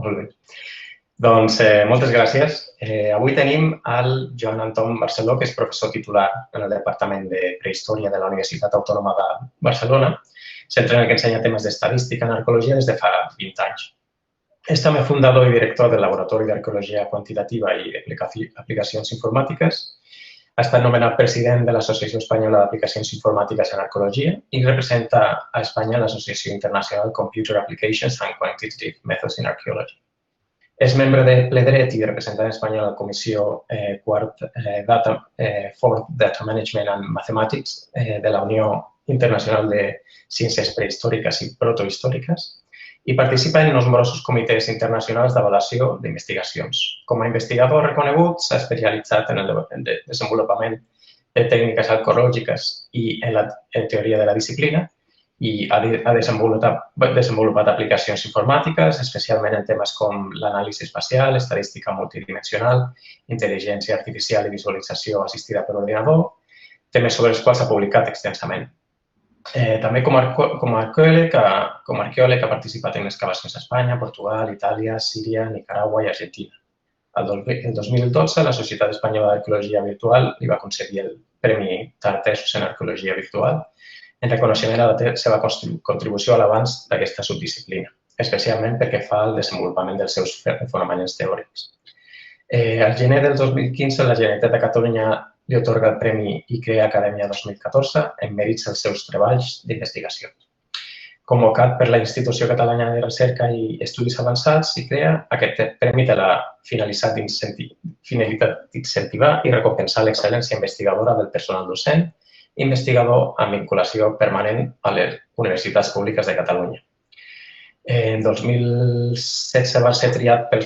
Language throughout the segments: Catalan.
Molt bé. Doncs moltes gràcies. Avui tenim el Joan Anton Barceló, que és professor titular en el Departament de Prehistòria de la Universitat Autònoma de Barcelona, centre en el que ensenya temes d'estadística en arqueologia des de fa 20 anys. És també fundador i director del Laboratori d'Arqueologia Quantitativa i Aplicacions Informàtiques. Ha estat nomenat president de l'Associació Espanyola d'Aplicacions Informàtiques en Arqueologia i representa a Espanya l'Associació Internacional Computer Applications and Quantitative Methods in Archaeology. És membre de ple dret i representant espanyol a la Comissió Fourth Data Management and Mathematics de la Unió Internacional de Ciències Prehistòriques i Protohistòriques i participa en nombrosos comitès internacionals d'avaluació d'investigacions. Com a investigador reconegut, s'ha especialitzat en el desenvolupament de tècniques arqueològiques i en la teoria de la disciplina i ha desenvolupat aplicacions informàtiques, especialment en temes com l'anàlisi espacial, estadística multidimensional, intel·ligència artificial i visualització assistida per ordinador, temes sobre els quals s'ha publicat extensament. També com a arqueòleg ha participat en excavacions a Espanya, Portugal, Itàlia, Síria, Nicaragua i Argentina. El 2012, la Societat Espanyola d'Arqueologia Virtual li va concedir el Premi Tartessos en Arqueologia Virtual en reconeixement a la seva contribució a l'avanç d'aquesta subdisciplina, especialment perquè fa el desenvolupament dels seus fonaments teòrics. Al gener del 2015, la Generalitat de Catalunya li atorga el Premi ICREA Acadèmia 2014 en mèrits als seus treballs d'investigació. Convocat per la Institució Catalana de Recerca i Estudis Avançats, ICREA, aquest premi té la finalitat d'incentivar i recompensar l'excel·lència investigadora del personal docent i investigador amb vinculació permanent a les universitats públiques de Catalunya. En 2016 va ser triat pel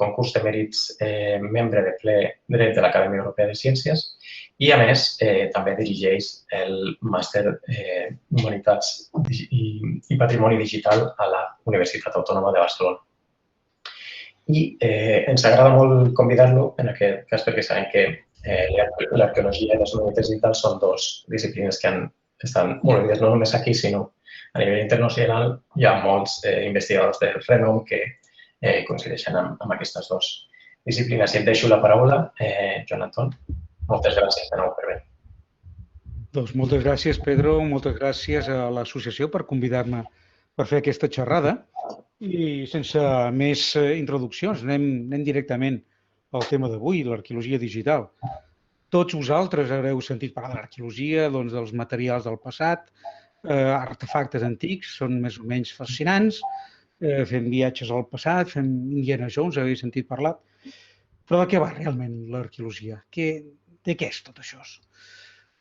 concurs de mèrits membre de ple dret de l'Acadèmia Europea de Ciències i, a més, també dirigeix el màster Humanitats i Patrimoni Digital a la Universitat Autònoma de Barcelona. I ens agrada molt convidar-lo en aquest cas perquè sabem que l'arqueologia i les humanitats digitals són dues disciplines que estan molt unides no només aquí, sinó a nivell internacional. Hi ha molts investigadors de renom que coincideixen amb aquestes dues disciplines. I et deixo la paraula, Joan Anton. Moltes gràcies de nou per venir. Doncs moltes gràcies, Pedro. Moltes gràcies a l'associació per convidar-me per fer aquesta xerrada. I sense més introduccions, anem directament al tema d'avui, l'arqueologia digital. Tots vosaltres haureu sentit parlar de l'arqueologia, dels materials del passat, artefactes antics, són més o menys fascinants, fem viatges al passat, fem Indiana Jones, havia sentit parlar. Però de què va realment l'arqueologia? De què és tot això?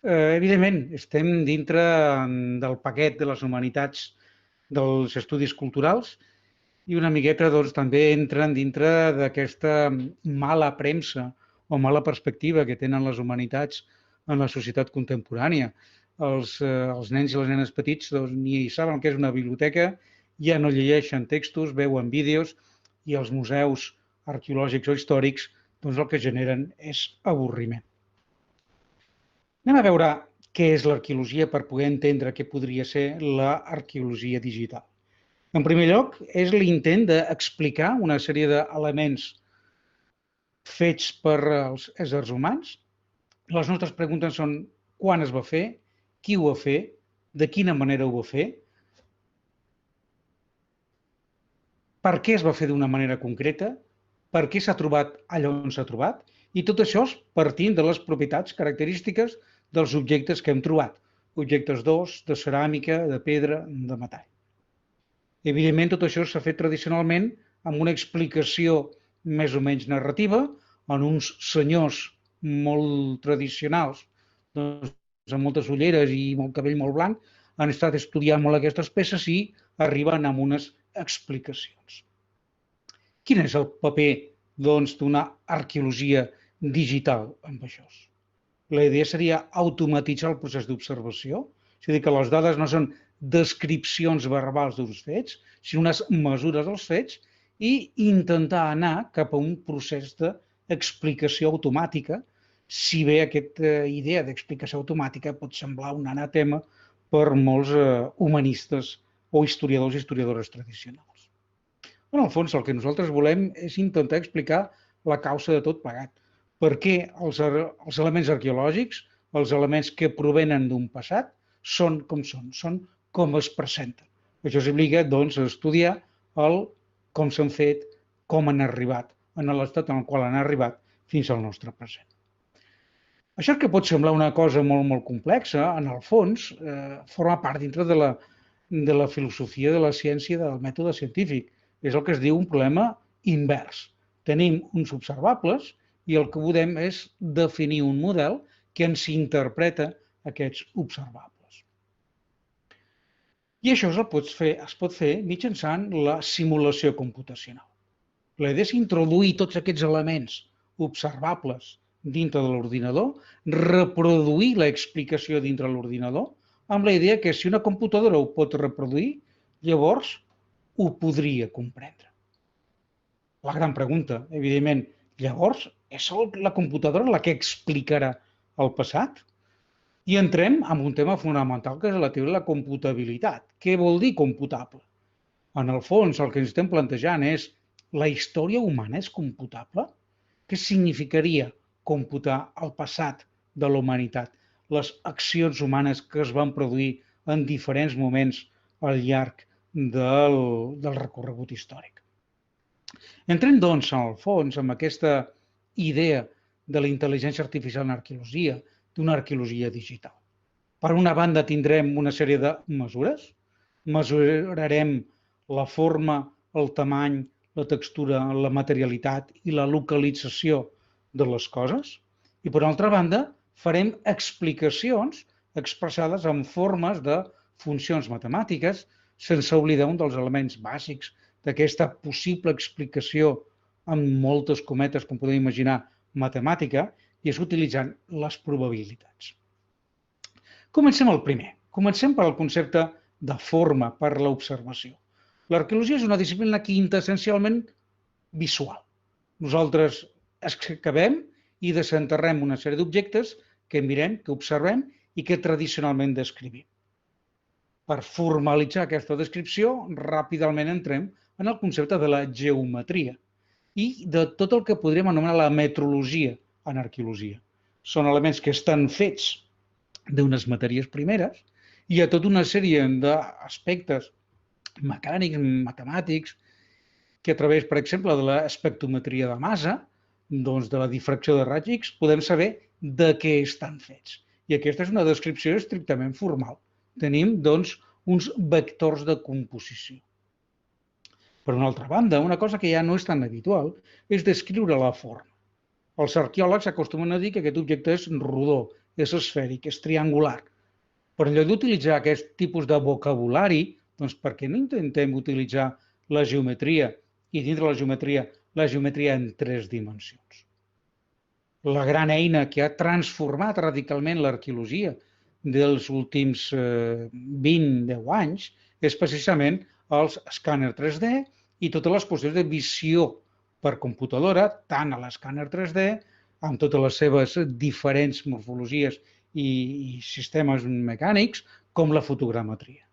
Evidentment, estem dintre del paquet de les humanitats dels estudis culturals i una miqueta també entren dintre d'aquesta mala premsa o mala perspectiva que tenen les humanitats en la societat contemporània. Els nens i les nenes petits ni saben què és una biblioteca, ja no llegeixen textos, veuen vídeos i els museus arqueològics o històrics el que generen és avorriment. Anem a veure què és l'arqueologia per poder entendre què podria ser l'arqueologia digital. En primer lloc, és l'intent d'explicar una sèrie d'elements fets per els éssers humans. Les nostres preguntes són quan es va fer, qui ho va fer, de quina manera ho va fer, per què es va fer d'una manera concreta, per què s'ha trobat allà on s'ha trobat, i tot això partint de les propietats característiques dels objectes que hem trobat, objectes d'os, de ceràmica, de pedra, de metall. Evidentment, tot això s'ha fet tradicionalment amb una explicació més o menys narrativa, en uns senyors molt tradicionals, amb moltes ulleres i molt cabell molt blanc, han estat estudiant molt aquestes peces i arriben a unes explicacions. Quin és el paper, d'una arqueologia digital amb això? La idea seria automatitzar el procés d'observació, és a dir, que les dades no són descripcions verbals d'uns fets, sinó unes mesures dels fets i intentar anar cap a un procés d'explicació automàtica, si bé aquesta idea d'explicació automàtica pot semblar un anatema per molts humanistes o historiadors i historiadores tradicionals. En el fons, el que nosaltres volem és intentar explicar la causa de tot plegat. Per què els elements arqueològics, els elements que provenen d'un passat, són com es presenten. Això s'obliga, doncs, a estudiar com s'han fet, com han arribat, en l'estat en el qual han arribat fins al nostre present. Això que pot semblar una cosa molt complexa, en el fons, forma part dintre de la filosofia de la ciència del mètode científic. És el que es diu un problema invers. Tenim uns observables i el que podem és definir un model que ens interpreta aquests observables. I això es pot fer mitjançant la simulació computacional. La idea és introduir tots aquests elements observables dintre de l'ordinador, reproduir l'explicació dintre de l'ordinador, amb la idea que si una computadora ho pot reproduir, llavors ho podria comprendre. La gran pregunta, evidentment, llavors és la computadora la que explicarà el passat? I entrem en un tema fonamental que és la teoria de la computabilitat. Què vol dir computable? En el fons, el que ens estem plantejant és la història humana és computable? Què significaria computar el passat de la humanitat, les accions humanes que es van produir en diferents moments al llarg del recorregut històric? Entrem, doncs, al fons, amb aquesta idea de la intel·ligència artificial en arqueologia, d'una arqueologia digital. Per una banda, tindrem una sèrie de mesures, mesurarem la forma, el tamany, la textura, la materialitat i la localització de les coses, i per altra banda, farem explicacions expressades en formes de funcions matemàtiques, sense oblidar un dels elements bàsics d'aquesta possible explicació amb moltes cometes, com podem imaginar, matemàtica, i és utilitzant les probabilitats. Comencem el primer. Comencem per al concepte de forma, per l'observació. L'arqueologia és una disciplina quintessencialment visual. Nosaltres excavem i desenterrem una sèrie d'objectes que mirem, que observem i que tradicionalment descrivim. Per formalitzar aquesta descripció, ràpidament entrem en el concepte de la geometria i de tot el que podríem anomenar la metrologia en arqueologia. Són elements que estan fets d'unes matèries primeres i hi ha tota una sèrie d'aspectes mecànics, matemàtics, que a través, per exemple, de l'espectrometria de massa, doncs de la difracció de raigs X, podem saber de què estan fets. I aquesta és una descripció estrictament formal. Tenim, doncs, uns vectors de composició. Per una altra banda, una cosa que ja no és tan habitual és descriure la forma. Els arqueòlegs acostumen a dir que aquest objecte és rodó, és esfèric, és triangular. Però en lloc d'utilitzar aquest tipus de vocabulari, doncs per què no intentem utilitzar la geometria i dintre la geometria en 3 dimensions? La gran eina que ha transformat radicalment l'arqueologia dels últims 20-10 anys és precisament els escàners 3D i totes les qüestions de visió per computadora, tant a l'escàner 3D, amb totes les seves diferents morfologies i sistemes mecànics, com la fotogrametria.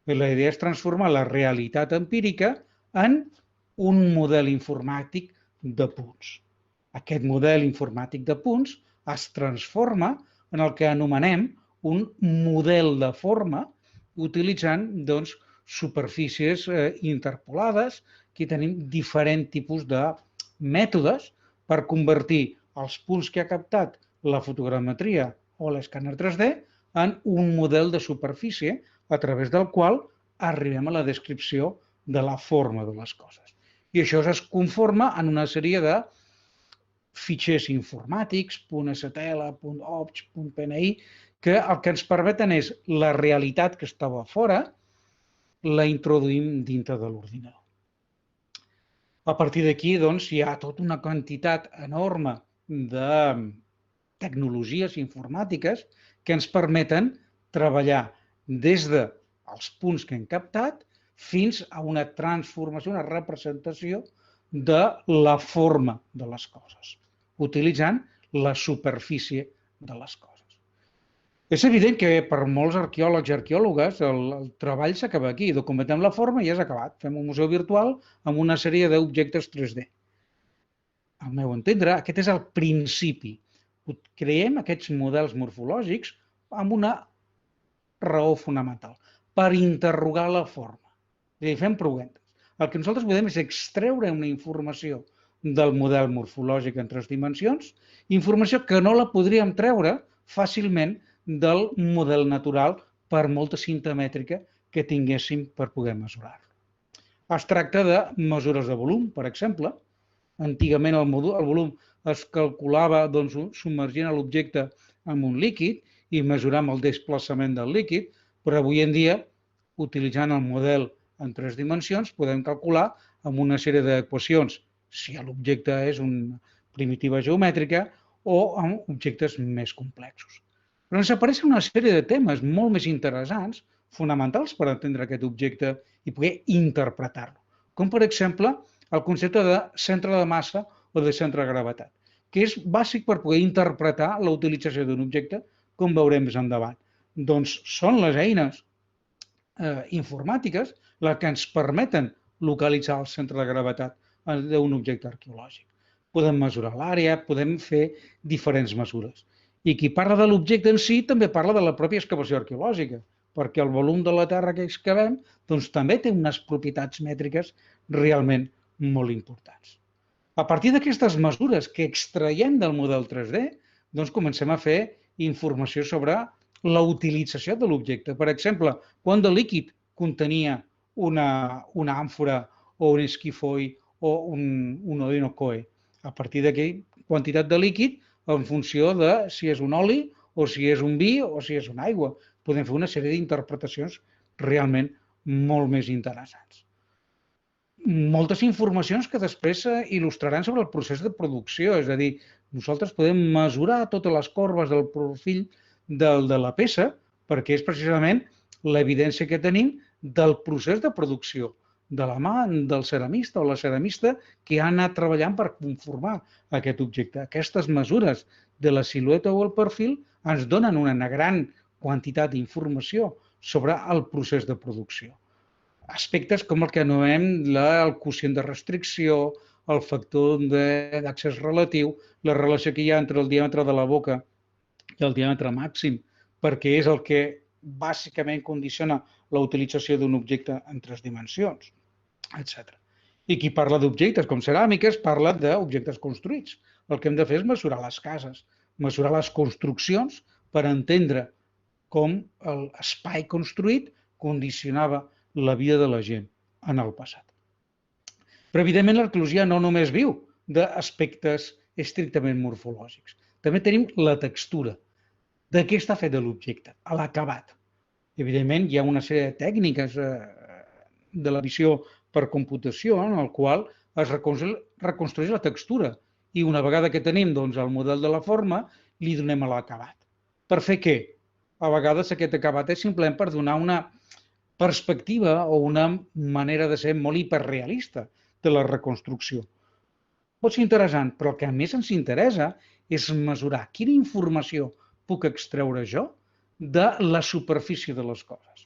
La idea és transformar la realitat empírica en un model informàtic de punts. Aquest model informàtic de punts es transforma en el que anomenem un model de forma utilitzant, doncs, superfícies interpolades. Aquí tenim diferents tipus de mètodes per convertir els punts que ha captat la fotogrametria o l'escàner 3D en un model de superfície a través del qual arribem a la descripció de la forma de les coses. I això es conforma en una sèrie de fitxers informàtics, .stl, .obj, .pni, que el que ens permeten és la realitat que estava fora, la introduïm dintre de l'ordinador. A partir d'aquí, doncs, hi ha tota una quantitat enorme de tecnologies informàtiques que ens permeten treballar des dels punts que hem captat fins a una transformació, una representació de la forma de les coses, utilitzant la superfície de les coses. És evident que per molts arqueòlegs i arqueòlogues el treball s'acaba aquí. Documentem la forma i és acabat. Fem un museu virtual amb una sèrie d'objectes 3D. Al meu entendre, aquest és el principi. Creem aquests models morfològics amb una raó fonamental, per interrogar la forma. És a dir, fem preguntes. El que nosaltres podem és extreure una informació del model morfològic en 3 dimensions, informació que no la podríem treure fàcilment del model natural per molta cinta mètrica que tinguéssim per poder mesurar-lo. Es tracta de mesures de volum, per exemple. Antigament el volum es calculava submergint l'objecte en un líquid i mesurant el desplaçament del líquid, però avui en dia, utilitzant el model en 3 dimensions, podem calcular amb una sèrie d'equacions si l'objecte és una primitiva geomètrica o amb objectes més complexos. Però ens apareixen una sèrie de temes molt més interessants, fonamentals per entendre aquest objecte i poder interpretar-lo, com per exemple el concepte de centre de massa o de centre de gravetat, que és bàsic per poder interpretar la utilització d'un objecte, com veurem més endavant. Doncs són les eines informàtiques les que ens permeten localitzar el centre de gravetat d'un objecte arqueològic. Podem mesurar l'àrea, podem fer diferents mesures. I qui parla de l'objecte en si també parla de la pròpia excavació arqueològica, perquè el volum de la terra que excavem també té unes propietats mètriques realment molt importants. A partir d'aquestes mesures que extraiem del model 3D, comencem a fer informació sobre la utilització de l'objecte. Per exemple, quant de líquid contenia una àmfora o un esquifoi o un orinocoe. A partir d'aquí, quantitat de líquid en funció de si és un oli o si és un vi o si és una aigua. Podem fer una sèrie d'interpretacions realment molt més interessants. Moltes informacions que després il·lustraran sobre el procés de producció, és a dir, nosaltres podem mesurar totes les corbes del profil de la peça perquè és precisament l'evidència que tenim del procés de producció de la mà del ceramista o la ceramista que ha anat treballant per conformar aquest objecte. Aquestes mesures de la silueta o el perfil ens donen una gran quantitat d'informació sobre el procés de producció. Aspectes com el que anomenem el quocient de restricció, el factor d'accés relatiu, la relació que hi ha entre el diàmetre de la boca i el diàmetre màxim, perquè és el que bàsicament condiciona la utilització d'un objecte en 3 dimensions, etc. I qui parla d'objectes com ceràmiques parla d'objectes construïts. El que hem de fer és mesurar les cases, mesurar les construccions per entendre com l'espai construït condicionava la vida de la gent en el passat. Però, evidentment, l'arqueologia no només viu d'aspectes estrictament morfològics. També tenim la textura. De què està fet l'objecte? A l'acabat. Evidentment, hi ha una sèrie de tècniques de la visió per computació en el qual es reconstrueix la textura i una vegada que tenim el model de la forma, li donem a l'acabat. Per fer què? A vegades aquest acabat és simplement per donar una perspectiva o una manera de ser molt hiperrealista de la reconstrucció. Pot ser interessant, però el que més ens interessa és mesurar quina informació puc extreure jo de la superfície de les coses.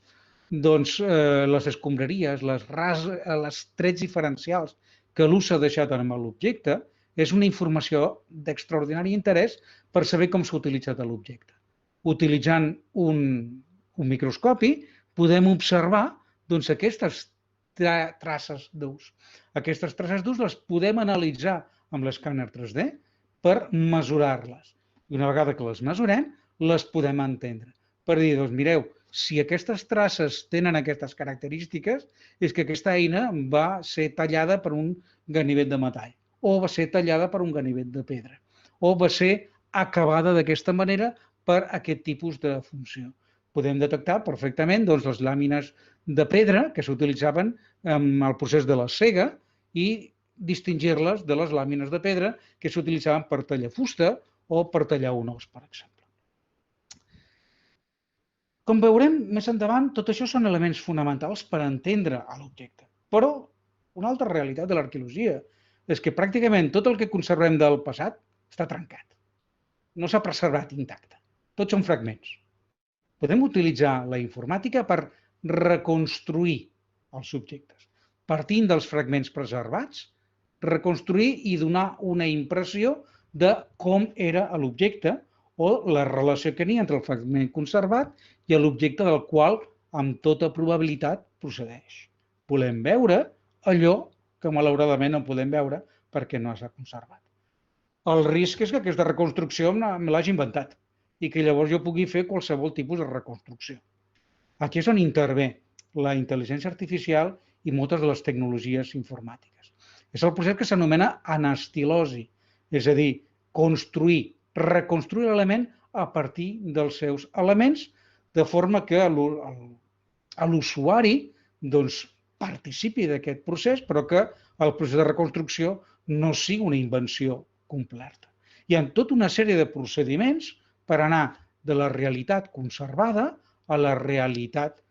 Doncs les escombraries, les trets diferencials que l'ús ha deixat en l'objecte és una informació d'extraordinari interès per saber com s'ha utilitzat l'objecte. Utilitzant un microscopi podem observar aquestes traces d'ús. Aquestes traces d'ús les podem analitzar amb l'escàner 3D per mesurar-les. I una vegada que les mesurem, les podem entendre. Per dir, mireu, si aquestes traces tenen aquestes característiques, és que aquesta eina va ser tallada per un ganivet de metall, o va ser tallada per un ganivet de pedra, o va ser acabada d'aquesta manera per aquest tipus de funció. Podem detectar perfectament les làmines de pedra que s'utilitzaven en el procés de la sega i distingir-les de les làmines de pedra que s'utilitzaven per tallar fusta o per tallar un os, per exemple. Com veurem més endavant, tot això són elements fonamentals per entendre l'objecte. Però una altra realitat de l'arqueologia és que pràcticament tot el que conservem del passat està trencat. No s'ha preservat intacte. Tots són fragments. Podem utilitzar la informàtica per reconstruir els objectes. Partint dels fragments preservats, reconstruir i donar una impressió de com era l'objecte o la relació que n'hi ha entre el fragment conservat i l'objecte del qual, amb tota probabilitat, procedeix. Volem veure allò que malauradament no podem veure perquè no s'ha conservat. El risc és que aquesta reconstrucció me l'hagi inventat i que llavors jo pugui fer qualsevol tipus de reconstrucció. Aquí és on intervé la intel·ligència artificial i moltes de les tecnologies informàtiques. És el procés que s'anomena anastilosi, és a dir, construir, reconstruir l'element a partir dels seus elements, de forma que l'usuari participi d'aquest procés, però que el procés de reconstrucció no sigui una invenció completa. Hi ha tota una sèrie de procediments per anar de la realitat conservada a la realitat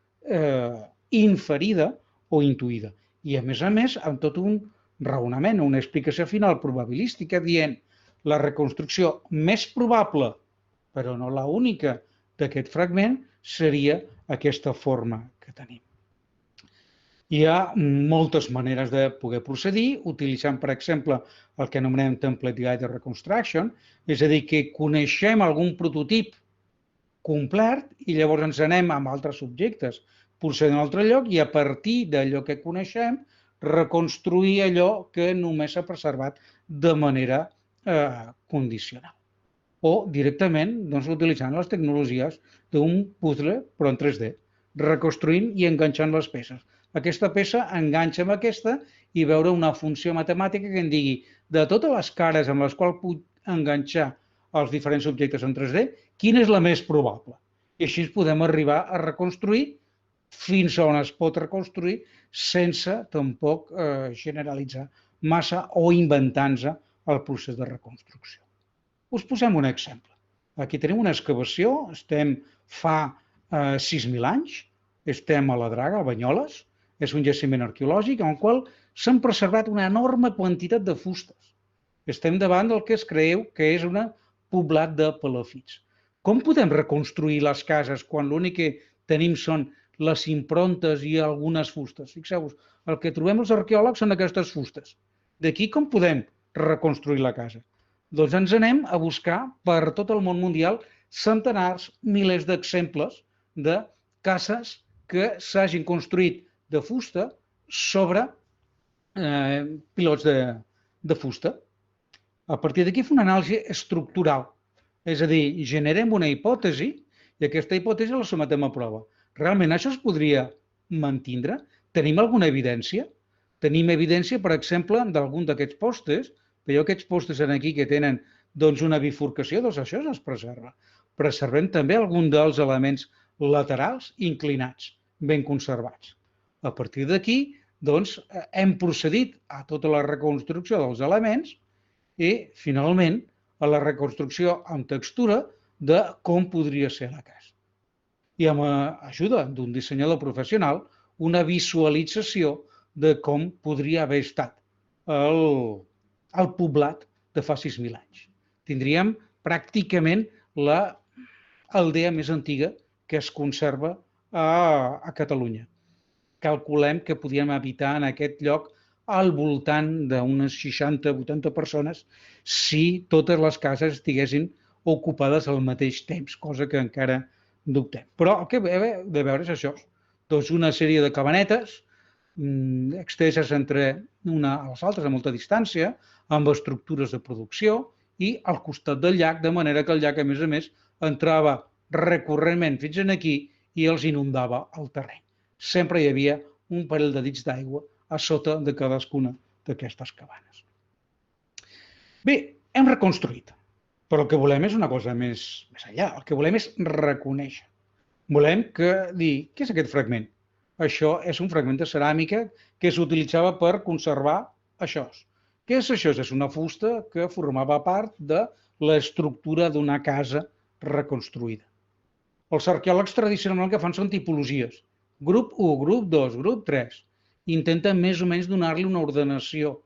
inferida o intuïda. I, a més, amb tot un raonament, una explicació final probabilística dient la reconstrucció més probable, però no la única, d'aquest fragment seria aquesta forma que tenim. Hi ha moltes maneres de poder procedir, utilitzant, per exemple, el que anomenem Template Guided Reconstruction, és a dir, que coneixem algun prototip complet i llavors ens anem amb altres objectes, procedint a un altre lloc i a partir d'allò que coneixem reconstruir allò que només s'ha preservat de manera condicional. O directament utilitzant les tecnologies d'un puzzle però en 3D, reconstruint i enganxant les peces. Aquesta peça enganxa amb aquesta i veure una funció matemàtica que en digui de totes les cares amb les quals puc enganxar els diferents objectes en 3D, quina és la més probable. I així podem arribar a reconstruir fins on es pot reconstruir sense tampoc generalitzar massa o inventar-nos el procés de reconstrucció. Us posem un exemple. Aquí tenim una excavació, estem fa 6.000 anys, estem a la Draga, a Banyoles, és un jaciment arqueològic en el qual s'han preservat una enorme quantitat de fustes. Estem davant del que es creu que és un poblat de palafits. Com podem reconstruir les cases quan l'únic que tenim són les improntes i algunes fustes? Fixeu-vos, el que trobem els arqueòlegs són aquestes fustes. D'aquí com podem reconstruir la casa? Doncs ens anem a buscar per tot el món mundial centenars, milers d'exemples de cases que s'hagin construït de fusta sobre pilots de fusta. A partir d'aquí fa una anàlisi estructural, és a dir, generem una hipòtesi i aquesta hipòtesi la sometem a prova. Realment això es podria mantindre? Tenim alguna evidència? Tenim evidència, per exemple, d'algun d'aquests postes. Veieu aquests postes aquí que tenen una bifurcació, això es preserva. Preservem també algun dels elements laterals inclinats, ben conservats. A partir d'aquí, hem procedit a tota la reconstrucció dels elements i, finalment, a la reconstrucció amb textura de com podria ser la casa. I amb ajuda d'un dissenyador professional, una visualització de com podria haver estat el poblat de fa 6.000 anys. Tindríem pràcticament l'aldea més antiga que es conserva a Catalunya. Calculem que podíem habitar en aquest lloc al voltant d'unes 60-80 persones si totes les cases estiguessin ocupades al mateix temps, cosa que encara dubtem. Però el que hem de veure és això, una sèrie de cabanetes exteses entre una a les altres a molta distància, amb estructures de producció i al costat del llac, de manera que el llac, a més, entrava recurrentment fins aquí i els inundava el terreny. Sempre hi havia un parell de dits d'aigua a sota de cadascuna d'aquestes cabanes. Bé, hem reconstruït, però el que volem és una cosa més enllà. El que volem és reconèixer. Volem dir, què és aquest fragment? Això és un fragment de ceràmica que s'utilitzava per conservar això. Què és això? És una fusta que formava part de l'estructura d'una casa reconstruïda. Els arqueòlegs tradicionalment el que fan són tipologies. Grup 1, grup 2, grup 3. Intenten més o menys donar-li una ordenació.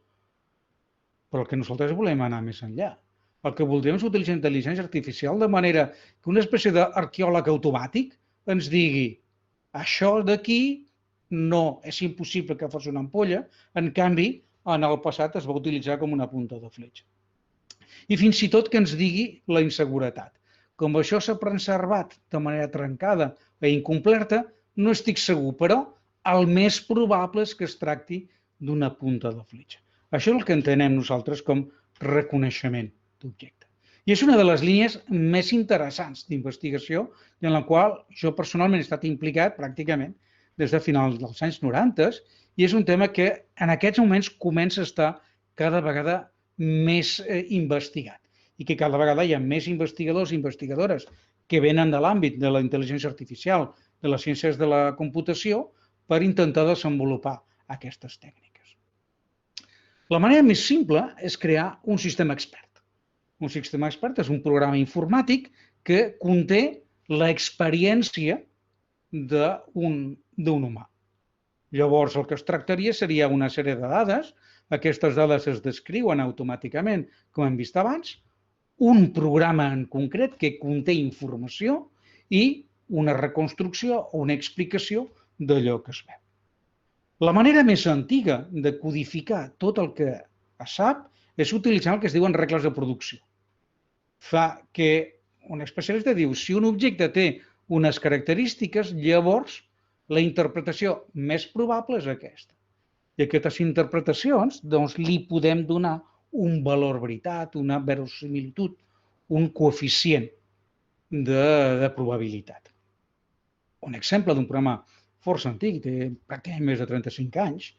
Però el que nosaltres volem anar més enllà. El que voldríem és utilitzar intel·ligència artificial de manera que una espècie d'arqueòleg automàtic ens digui això d'aquí no, és impossible que fos una ampolla, en canvi, en el passat es va utilitzar com una punta de fletxa. I fins i tot que ens digui la inseguretat. Com això s'ha preservat de manera trencada i incompleta, no estic segur, però el més probable és que es tracti d'una punta de fletxa. Això és el que entenem nosaltres com reconeixement d'objecte. I és una de les línies més interessants d'investigació i en la qual jo personalment he estat implicat pràcticament des de finals dels anys 90 i és un tema que en aquests moments comença a estar cada vegada més investigat i que cada vegada hi ha més investigadors i investigadores que venen de l'àmbit de la intel·ligència artificial, de les ciències de la computació, per intentar desenvolupar aquestes tècniques. La manera més simple és crear un sistema expert. Un sistema expert és un programa informàtic que conté l'experiència d'un humà. Llavors, el que es tractaria seria una sèrie de dades. Aquestes dades es descriuen automàticament, com hem vist abans, un programa en concret que conté informació i una reconstrucció o una explicació d'allò que es veu. La manera més antiga de codificar tot el que es sap és utilitzar el que es diuen regles de producció. Fa que un especialista diu si un objecte té unes característiques, llavors la interpretació més probable és aquesta. I aquestes interpretacions doncs, li podem donar un valor veritat, una verosimilitud, un coeficient de probabilitat. Un exemple d'un programa força antic, té pràcticament més de 35 anys,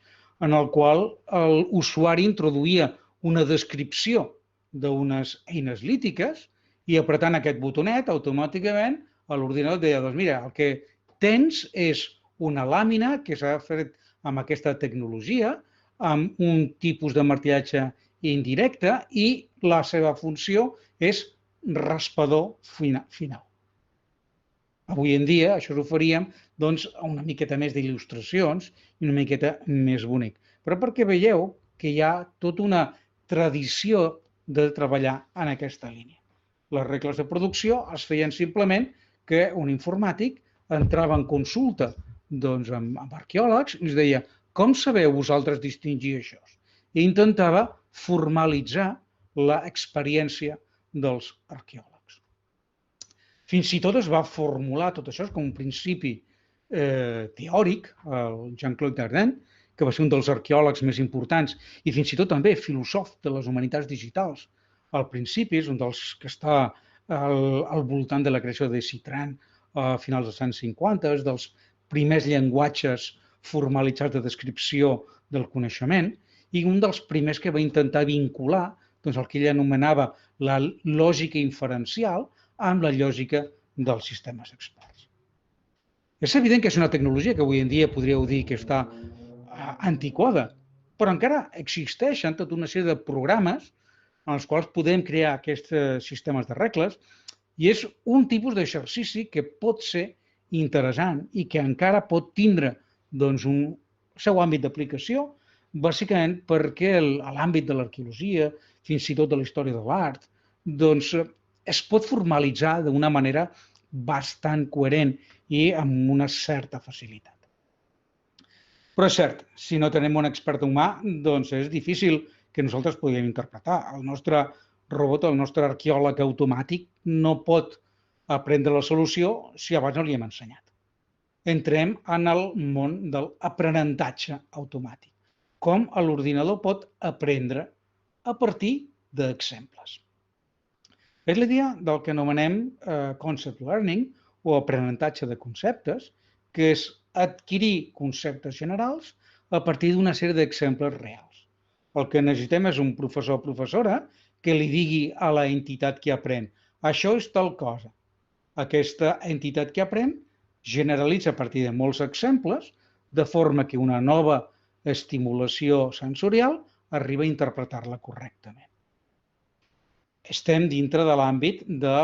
en el qual l'usuari introduïa una descripció d'unes eines lítiques i apretant aquest botonet automàticament l'ordinador deia, doncs mira, el que tens és una làmina que s'ha fet amb aquesta tecnologia, amb un tipus de martellatge indirecte i la seva funció és raspador final. Avui en dia això ho faríem doncs, una miqueta més d'il·lustracions i una miqueta més bonic. Però perquè veieu que hi ha tota una tradició de treballar en aquesta línia. Les regles de producció es feien simplement que un informàtic entrava en consulta doncs, amb arqueòlegs i els deia com sabeu vosaltres distingir això? I intentava formalitzar l'experiència dels arqueòlegs. Fins i tot es va formular tot això com un principi teòric, el Jean-Claude Dardenne, que va ser un dels arqueòlegs més importants i fins i tot també filòsof de les humanitats digitals. Al principi és un dels que està al voltant de la creació de Citran a finals dels anys 50, dels primers llenguatges formalitzats de descripció del coneixement i un dels primers que va intentar vincular doncs, el que ell anomenava la lògica inferencial amb la lògica dels sistemes experts. És evident que és una tecnologia que avui en dia podríeu dir que està antiquada, però encara existeixen tota una sèrie de programes en els quals podem crear aquests sistemes de regles i és un tipus d'exercici que pot ser interessant i que encara pot tindre doncs, un seu àmbit d'aplicació, bàsicament perquè l'àmbit de l'arqueologia, fins i tot de la història de l'art, doncs es pot formalitzar d'una manera bastant coherent i amb una certa facilitat. Però és cert, si no tenim un expert humà, doncs és difícil que nosaltres puguem interpretar. El nostre robot, el nostre arqueòleg automàtic, no pot aprendre la solució si abans no li hem ensenyat. Entrem en el món de l'aprenentatge automàtic. Com l'ordinador pot aprendre a partir d'exemples. És la idea del que anomenem concept learning o aprenentatge de conceptes, que és adquirir conceptes generals a partir d'una sèrie d'exemples reals. El que necessitem és un professor o professora que li digui a la entitat que aprèn això és tal cosa. Aquesta entitat que aprèn generalitza a partir de molts exemples de forma que una nova estimulació sensorial arriba a interpretar-la correctament. Estem dintre de l'àmbit de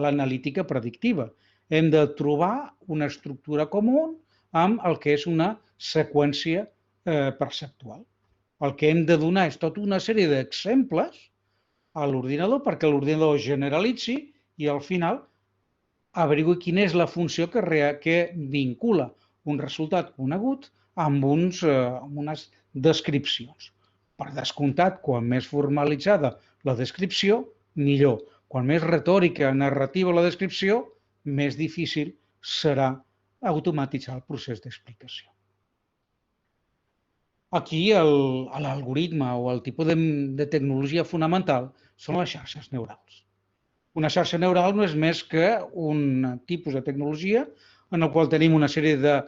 l'analítica predictiva. Hem de trobar una estructura comú amb el que és una seqüència perceptual. El que hem de donar és tota una sèrie d'exemples a l'ordinador perquè l'ordinador generalitzi i al final averigui quina és la funció que vincula un resultat conegut amb unes descripcions. Per descomptat, quan més formalitzada la descripció, millor. Quan més retòrica, narrativa la descripció, més difícil serà automatitzar el procés d'explicació. Aquí l'algoritme o el tipus de tecnologia fonamental són les xarxes neurals. Una xarxa neural no és més que un tipus de tecnologia en el qual tenim una sèrie de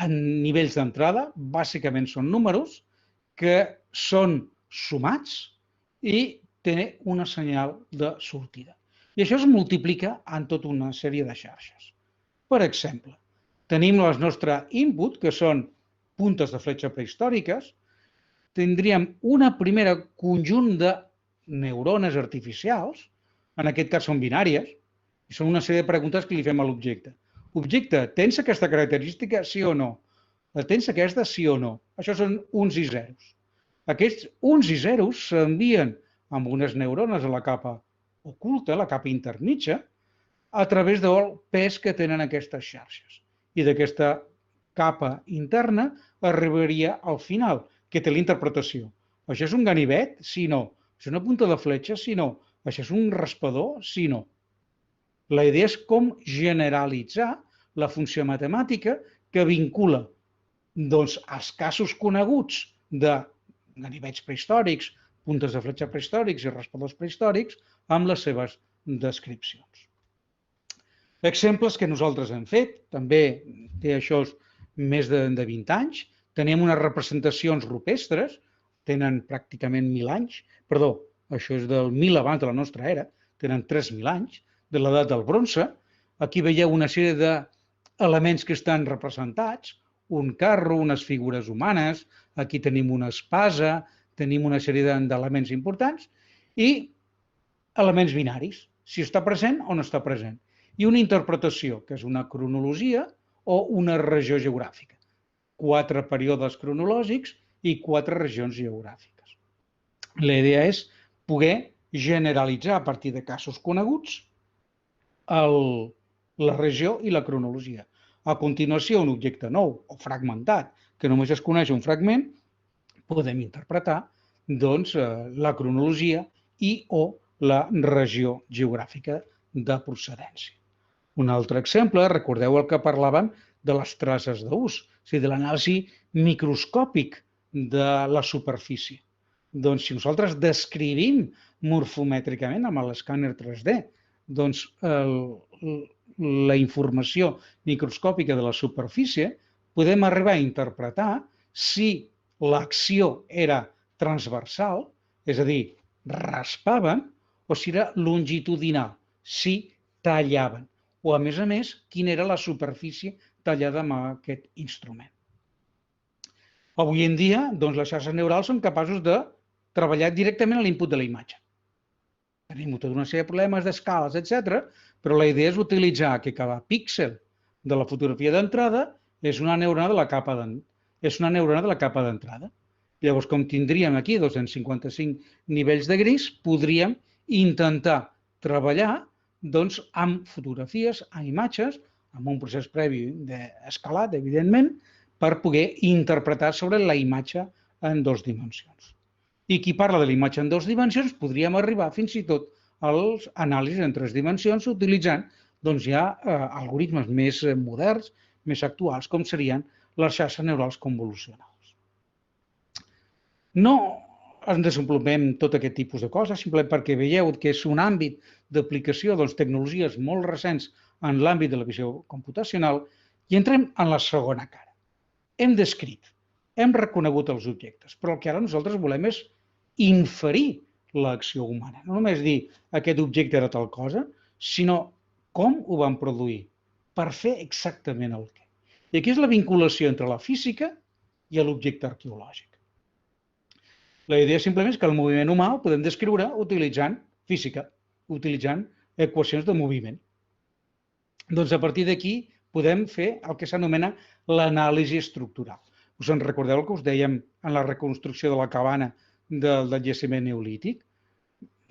nivells d'entrada, bàsicament són números, que són sumats i té una senyal de sortida. I això es multiplica en tota una sèrie de xarxes. Per exemple, tenim el nostre input, que són puntes de fletxa prehistòriques, tindríem una primera conjunt de neurones artificials, en aquest cas són binàries, i són una sèrie de preguntes que li fem a l'objecte. Objecte, tens aquesta característica, sí o no? Tens aquesta, sí o no? Això són uns i zeros. Aquests uns i zeros s'envien amb unes neurones a la capa oculta, la capa intermitja, a través del pes que tenen aquestes xarxes. I d'aquesta capa interna arribaria al final, que té la interpretació. Això és un ganivet? Sí, no. Això és una punta de fletxa? Sí, no. Això és un raspador? Sí, no. La idea és com generalitzar la funció matemàtica que vincula els casos coneguts de ganivets prehistòrics, puntes de fletxa prehistòrics i raspadors prehistòrics amb les seves descripcions. Exemples que nosaltres hem fet, també té això més de 20 anys, tenim unes representacions rupestres, tenen pràcticament 1.000 anys, perdó, això és del 1000 abans de la nostra era, tenen 3.000 anys, de l'edat del bronze. Aquí veieu una sèrie d'elements que estan representats, un carro, unes figures humanes, aquí tenim una espasa, tenim una sèrie d'elements importants i elements binaris, si està present o no està present. I una interpretació, que és una cronologia o una regió geogràfica. 4 períodes cronològics i 4 regions geogràfiques. La idea és poder generalitzar a partir de casos coneguts la regió i la cronologia. A continuació, un objecte nou o fragmentat, que només es coneix un fragment, podem interpretar la cronologia i o la regió geogràfica de procedència. Un altre exemple, recordeu el que parlàvem de les traces d'ús, és a dir, de l'anàlisi microscòpic de la superfície. Doncs si nosaltres descrivim morfomètricament amb l'escàner 3D la informació microscòpica de la superfície, podem arribar a interpretar si l'acció era transversal, és a dir, raspaven, o si era longitudinal, si tallaven, o a més, quina era la superfície tallada amb aquest instrument. Avui en dia, les xarxes neurals són capaços de treballar directament a l'input de la imatge. Tenim tota una sèrie de problemes d'escales, etc., però la idea és utilitzar que cada píxel de la fotografia d'entrada és una neurona de la capa d'entrada. Llavors, com tindríem aquí 255 nivells de gris, podríem intentar treballar amb fotografies, amb imatges, amb un procés previ d'escalat, evidentment, per poder interpretar sobre la imatge en 2 dimensions. I qui parla de la imatge en 2 dimensions podríem arribar fins i tot als anàlisis en 3 dimensions utilitzant ja algoritmes més moderns, més actuals, com serien les xarxes neurals convolucionals. No ens desenvolupem tot aquest tipus de coses, simplement perquè veieu que és un àmbit d'aplicació de tecnologies molt recents en l'àmbit de la visió computacional i entrem en la segona cara. Hem descrit, hem reconegut els objectes, però el que ara nosaltres volem és inferir l'acció humana. No només dir aquest objecte era tal cosa, sinó com ho van produir per fer exactament el què. I aquí és la vinculació entre la física i l'objecte arqueològic. La idea simplement és que el moviment humà el podem descriure utilitzant física, utilitzant equacions de moviment. Doncs a partir d'aquí podem fer el que s'anomena l'anàlisi estructural. Us en recordeu el que us dèiem en la reconstrucció de la cabana del jaciment neolític?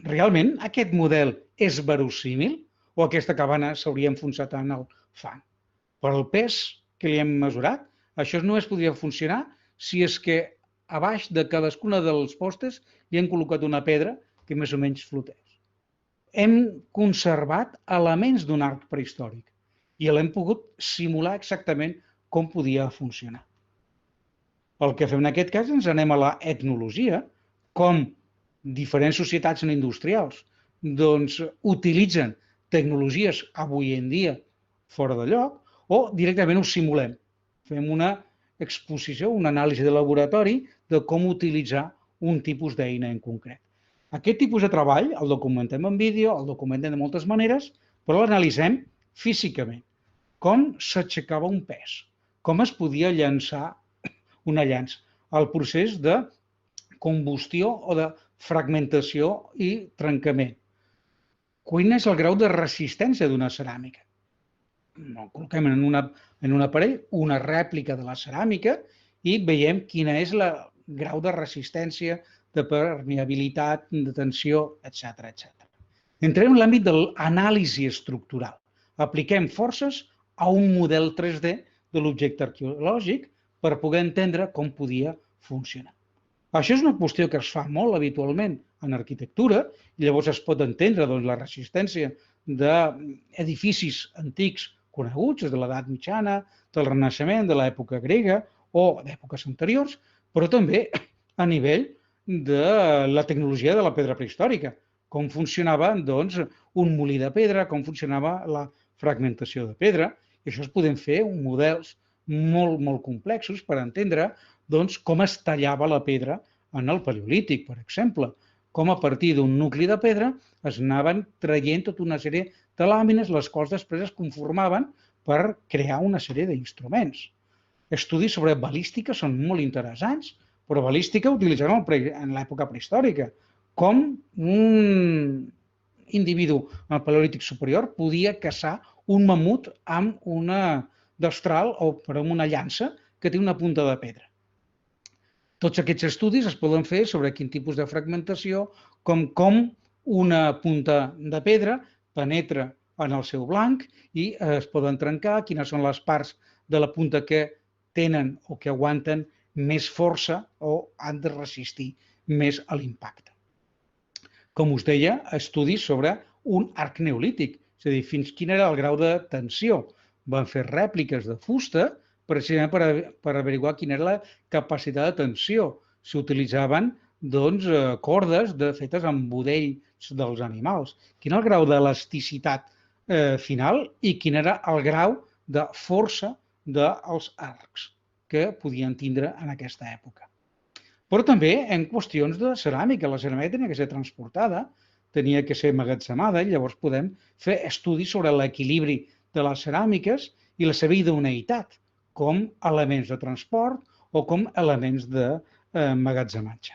Realment aquest model és verossímil o aquesta cabana s'hauria enfonsat en el fang. Per el pes que li hem mesurat, això només podria funcionar si és que a baix de cadascuna dels postes li hem col·locat una pedra que més o menys flotés. Hem conservat elements d'un arc prehistòric i l'hem pogut simular exactament com podia funcionar. El que fem en aquest cas ens anem a la etnologia, com diferents societats no industrials utilitzen tecnologies avui en dia fora de lloc o directament ho simulem. Fem una exposició, una anàlisi de laboratori de com utilitzar un tipus d'eina en concret. Aquest tipus de treball el documentem en vídeo, el documentem de moltes maneres, però l'analitzem físicament. Com s'aixecava un pes, com es podia llançar una llança, el procés de combustió o de fragmentació i trencament. Quin és el grau de resistència d'una ceràmica? Col·loquem en un aparell una rèplica de la ceràmica i veiem quina és el grau de resistència, de permeabilitat, de tensió, etc. Entrem en l'àmbit de l'anàlisi estructural. Apliquem forces a un model 3D de l'objecte arqueològic per poder entendre com podia funcionar. Això és una qüestió que es fa molt habitualment en arquitectura i llavors es pot entendre la resistència d'edificis antics coneguts, des de l'edat mitjana, del Renaixement, de l'època grega o d'èpoques anteriors, però també a nivell de la tecnologia de la pedra prehistòrica, com funcionava un molí de pedra, com funcionava la fragmentació de pedra, i això es poden fer models molt complexos per entendre com es tallava la pedra en el Paleolític, per exemple, com a partir d'un nucli de pedra es anaven traient tota una sèrie de làmines, les quals després es conformaven per crear una sèrie d'instruments. Estudis sobre balística són molt interessants, però balística utilitzant en l'època prehistòrica, com un individu en el Paleolític superior podia caçar un mamut amb una destral o amb una llança que té una punta de pedra. Tots aquests estudis es poden fer sobre quin tipus de fragmentació, com una punta de pedra penetra en el seu blanc i es poden trencar, quines són les parts de la punta que tenen o que aguanten més força o han de resistir més a l'impacte. Com us deia, estudis sobre un arc neolític, és a dir, fins quin era el grau de tensió. Van fer rèpliques de fusta precisament per averiguar quina era la capacitat de tensió. S'utilitzaven cordes fetes amb budells dels animals. Quin era el grau d'elasticitat final i quin era el grau de força dels arcs que podien tindre en aquesta època. Però també en qüestions de ceràmica. La ceràmica tenia que ser transportada, tenia que ser emmagatzemada, i llavors podem fer estudis sobre l'equilibri de les ceràmiques i la seva idoneïtat com elements de transport o com elements d'emmagatzematge.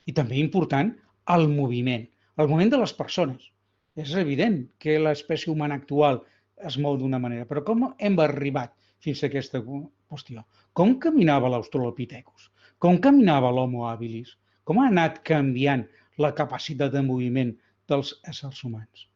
I també important el moviment de les persones. És evident que l'espècie humana actual es mou d'una manera, però com hem arribat fins a aquesta qüestió? Com caminava l'Australopithecus? Com caminava l'Homo habilis? Com ha anat canviant la capacitat de moviment dels éssers humans?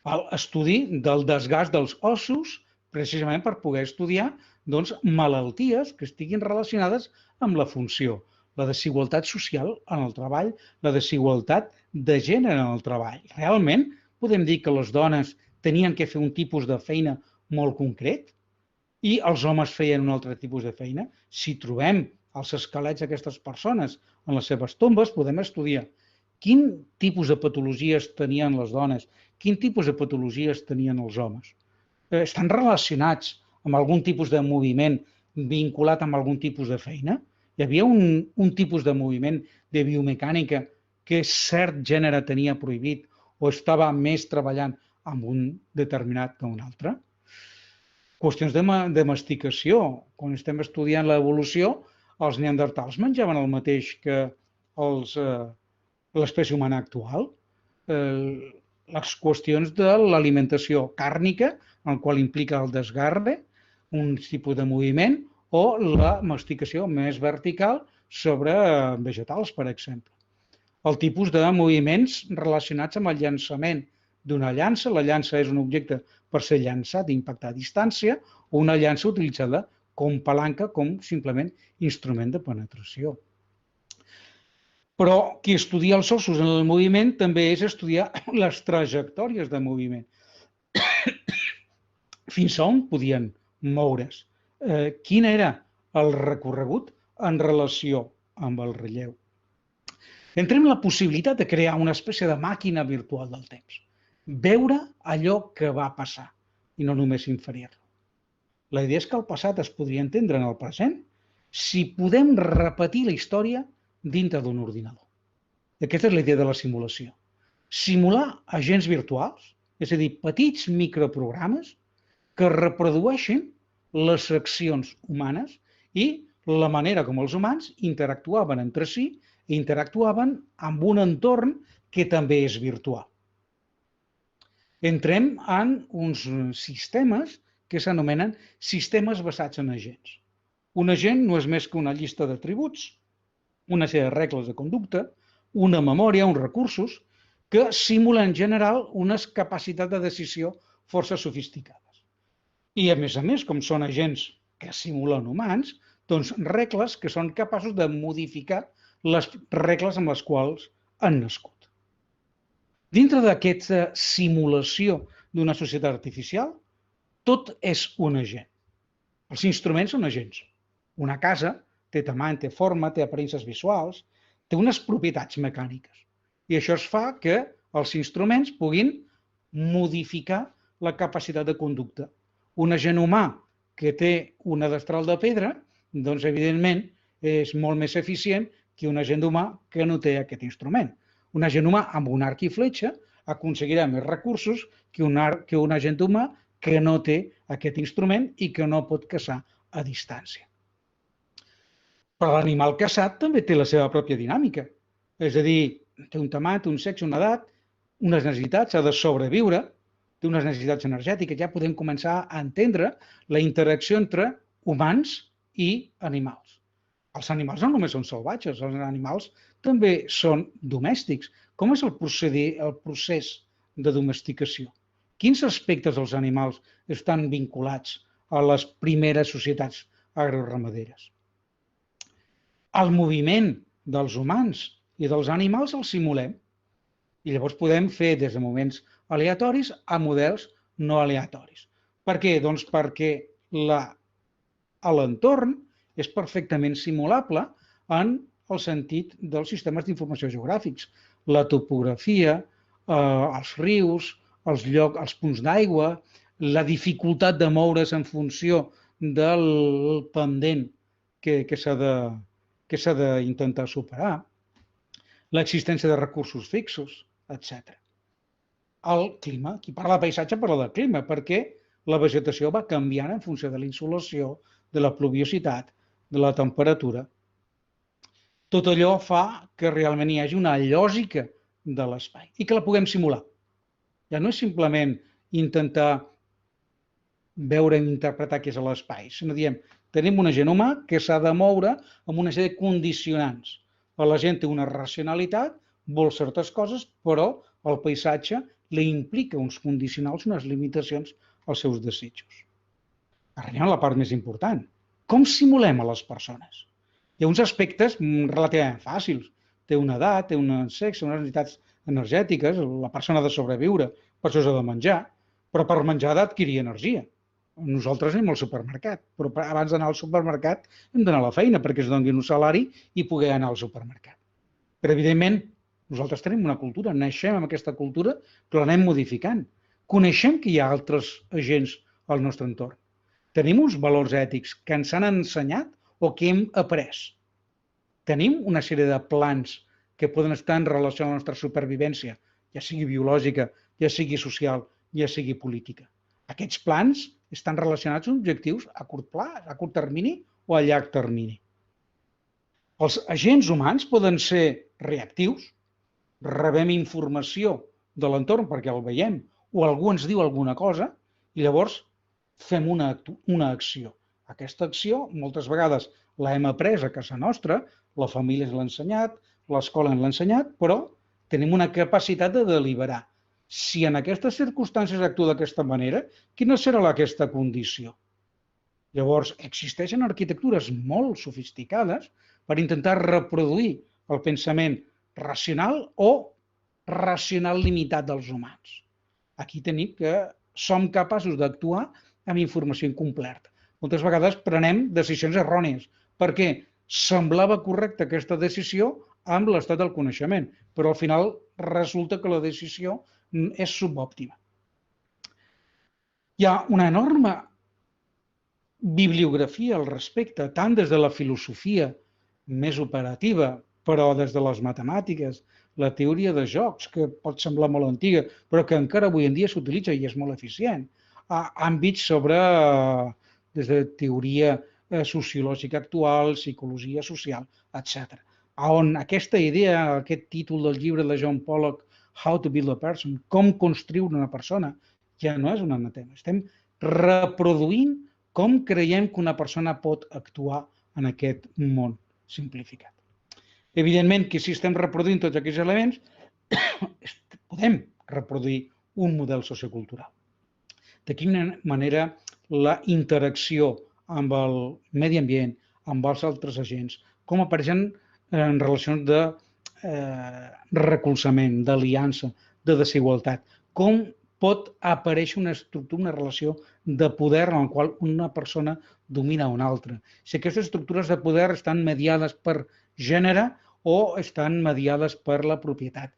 L'estudi del desgast dels ossos, precisament per poder estudiar malalties que estiguin relacionades amb la funció, la desigualtat social en el treball, la desigualtat de gènere en el treball. Realment podem dir que les dones tenien que fer un tipus de feina molt concret i els homes feien un altre tipus de feina. Si trobem els esquelets d'aquestes persones en les seves tombes, podem estudiar quin tipus de patologies tenien les dones, quin tipus de patologies tenien els homes. Estan relacionats amb algun tipus de moviment vinculat amb algun tipus de feina? Hi havia un tipus de moviment de biomecànica que cert gènere tenia prohibit o estava més treballant amb un determinat que un altre? Qüestions de masticació. Quan estem estudiant l'evolució, els neandertals menjaven el mateix que l'espècie humana actual. Les qüestions de l'alimentació càrnica, en el qual implica el desgarre, un tipus de moviment, o la masticació més vertical sobre vegetals, per exemple. El tipus de moviments relacionats amb el llançament d'una llança. La llança és un objecte per ser llançat i impactar a distància, o una llança utilitzada com palanca, com simplement instrument de penetració. Però qui estudia els ossos en el moviment també és estudiar les trajectòries de moviment. Fins on podien moure's? Quin era el recorregut en relació amb el relleu? Entrem en la possibilitat de crear una espècie de màquina virtual del temps. Veure allò que va passar i no només inferir-lo. La idea és que el passat es podria entendre en el present si podem repetir la història dintre d'un ordinador. Aquesta és la idea de la simulació. Simular agents virtuals, és a dir, petits microprogrames que reprodueixen les accions humanes i la manera com els humans interactuaven entre si i interactuaven amb un entorn que també és virtual. Entrem en uns sistemes que s'anomenen sistemes basats en agents. Un agent no és més que una llista d'atributs, una sèrie de regles de conducta, una memòria, uns recursos, que simulen en general unes capacitats de decisió força sofisticades. I, a més, com són agents que simulen humans, doncs regles que són capaços de modificar les regles amb les quals han nascut. Dintre d'aquesta simulació d'una societat artificial, tot és un agent. Els instruments són agents. Una casa té tamany, té forma, té aparences visuals, té unes propietats mecàniques. I això es fa que els instruments puguin modificar la capacitat de conducta. Un agent humà que té una destral de pedra, doncs evidentment és molt més eficient que un agent humà que no té aquest instrument. Un agent humà amb un arc i fletxa aconseguirà més recursos que un agent humà que no té aquest instrument i que no pot caçar a distància. Però l'animal caçat també té la seva pròpia dinàmica. És a dir, té un tamany, un sexe, una edat, unes necessitats, ha de sobreviure, té unes necessitats energètiques. Ja podem començar a entendre la interacció entre humans i animals. Els animals no només són salvatges, els animals també són domèstics. Com és el procés de domesticació? Quins aspectes dels animals estan vinculats a les primeres societats agroramaderes? El moviment dels humans i dels animals el simulem i llavors podem fer des de moments aleatoris a models no aleatoris. Per què? Doncs perquè l'entorn és perfectament simulable en el sentit dels sistemes d'informació geogràfics. La topografia, els rius, els punts d'aigua, la dificultat de moure's en funció del pendent que s'ha d'intentar superar, l'existència de recursos fixos, etc. El clima, qui parla de paisatge parla del clima, perquè la vegetació va canviant en funció de la insolació, de la pluviositat, de la temperatura. Tot allò fa que realment hi hagi una lògica de l'espai i que la puguem simular. Ja no és simplement intentar veure i interpretar què és l'espai, sinó diem, tenim un agent humà que s'ha de moure amb una sèrie de condicionants. La gent té una racionalitat, vol certes coses, però el paisatge li implica uns condicionals, unes limitacions als seus desitjos. Arribem a la part més important. Com simulem a les persones? Hi ha uns aspectes relativament fàcils. Té una edat, té un sexe, unes necessitats energètiques, la persona ha de sobreviure, per això s'ha de menjar, però per menjar ha d'adquirir energia. Nosaltres anem al supermercat, però abans d'anar al supermercat hem d'anar a la feina perquè es doni un salari i poder anar al supermercat. Però, evidentment, nosaltres tenim una cultura, naixem amb aquesta cultura, però l'anem modificant. Coneixem que hi ha altres agents al nostre entorn. Tenim uns valors ètics que ens han ensenyat o que hem après. Tenim una sèrie de plans que poden estar en relació amb la nostra supervivència, ja sigui biològica, ja sigui social, ja sigui política. Aquests plans estan relacionats amb objectius a curt termini o a llarg termini. Els agents humans poden ser reactius, rebem informació de l'entorn perquè el veiem o algú ens diu alguna cosa i llavors fem una acció. Aquesta acció moltes vegades l'hem après a casa nostra, la família ens l'ha ensenyat, l'escola ens l'ha ensenyat, però tenim una capacitat de deliberar Si en aquestes circumstàncies actua d'aquesta manera, quina serà aquesta condició? Llavors, existeixen arquitectures molt sofisticades per intentar reproduir el pensament racional o racional limitat dels humans. Aquí tenim que som capaços d'actuar amb informació incompleta. Moltes vegades prenem decisions errònies perquè semblava correcta aquesta decisió amb l'estat del coneixement, però al final resulta que la decisió és subòptima. Hi ha una enorme bibliografia al respecte, tant des de la filosofia més operativa, però des de les matemàtiques, la teoria de jocs, que pot semblar molt antiga, però que encara avui en dia s'utilitza i és molt eficient. Àmbits sobre, des de teoria sociològica actual, psicologia social, etc. On aquesta idea, aquest títol del llibre de John Pollock, How to Build a Person, com construir una persona, ja no és un anatema. Estem reproduint com creiem que una persona pot actuar en aquest món simplificat. Evidentment que si estem reproduint tots aquests elements, podem reproduir un model sociocultural. De quina manera la interacció amb el medi ambient, amb els altres agents, com apareixen en relacions de recolzament, d'aliança, de desigualtat, com pot aparèixer una estructura, una relació de poder en la qual una persona domina una altra. Si aquestes estructures de poder estan mediades per gènere o estan mediades per la propietat.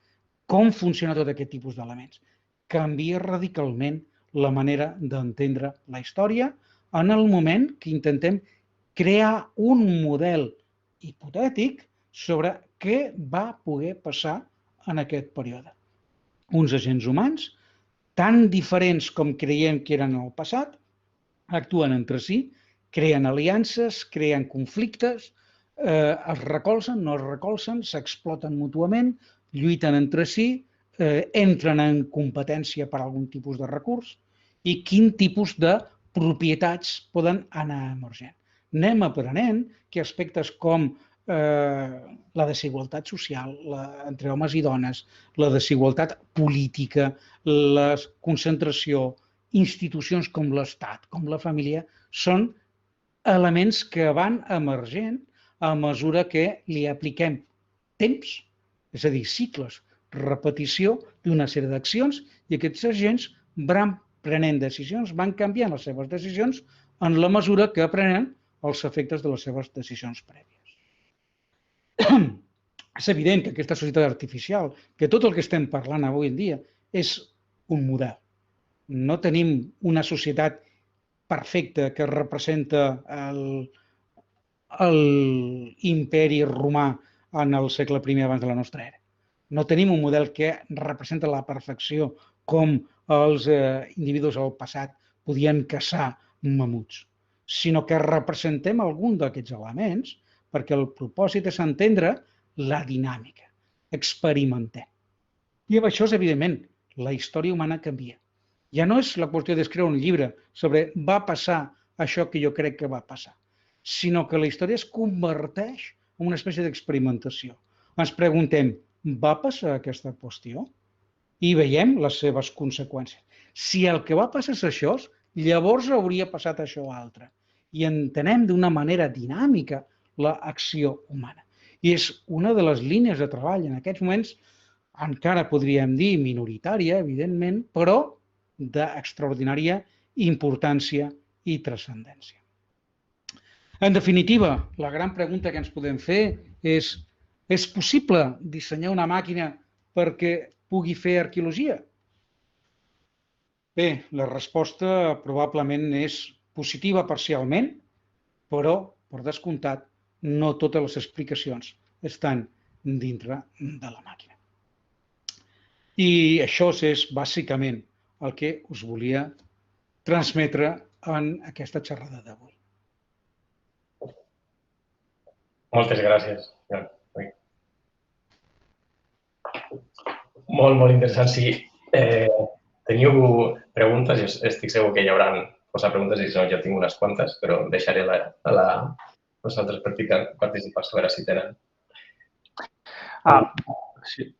Com funciona tot aquest tipus d'elements? Canvia radicalment la manera d'entendre la història en el moment que intentem crear un model hipotètic sobre què va poder passar en aquest període. Uns agents humans tan diferents com creiem que eren en el passat, actuen entre si, creen aliances, creen conflictes, es recolzen, no es recolzen, s'exploten mútuament, lluiten entre si, entren en competència per algun tipus de recurs i quin tipus de propietats poden anar emergent. Anem aprenent que aspectes com la desigualtat social entre homes i dones, la desigualtat política, la concentració, institucions com l'Estat, com la família, són elements que van emergent a mesura que li apliquem temps, és a dir, cicles, repetició d'una sèrie d'accions i aquests agents van prenent decisions, van canviant les seves decisions en la mesura que aprenen els efectes de les seves decisions prèvies. És evident que aquesta societat artificial, que tot el que estem parlant avui en dia és un model. No tenim una societat perfecta que representa l'imperi romà en el segle I abans de la nostra era. No tenim un model que representa la perfecció com els individus al passat podien caçar mamuts, sinó que representem algun d'aquests elements perquè el propòsit és entendre la dinàmica, experimentem. I amb això, evidentment, la història humana canvia. Ja no és la qüestió d'escriure un llibre sobre va passar això que jo crec que va passar, sinó que la història es converteix en una espècie d'experimentació. Ens preguntem, va passar aquesta qüestió? I veiem les seves conseqüències. Si el que va passar és això, llavors hauria passat això altre. I entenem d'una manera dinàmica l'acció humana. I és una de les línies de treball en aquests moments, encara podríem dir minoritària, evidentment, però d'extraordinària importància i transcendència. En definitiva, la gran pregunta que ens podem fer és possible dissenyar una màquina perquè pugui fer arqueologia? Bé, la resposta probablement és positiva parcialment, però, per descomptat, no totes les explicacions estan dintre de la màquina. I això és bàsicament el que us volia transmetre en aquesta xerrada d'avui. Moltes gràcies. Molt interessant. Si teniu preguntes, estic segur que hi haurà posar preguntes i si no ja tinc unes quantes, però deixaré els altres participants a veure si tenen. Si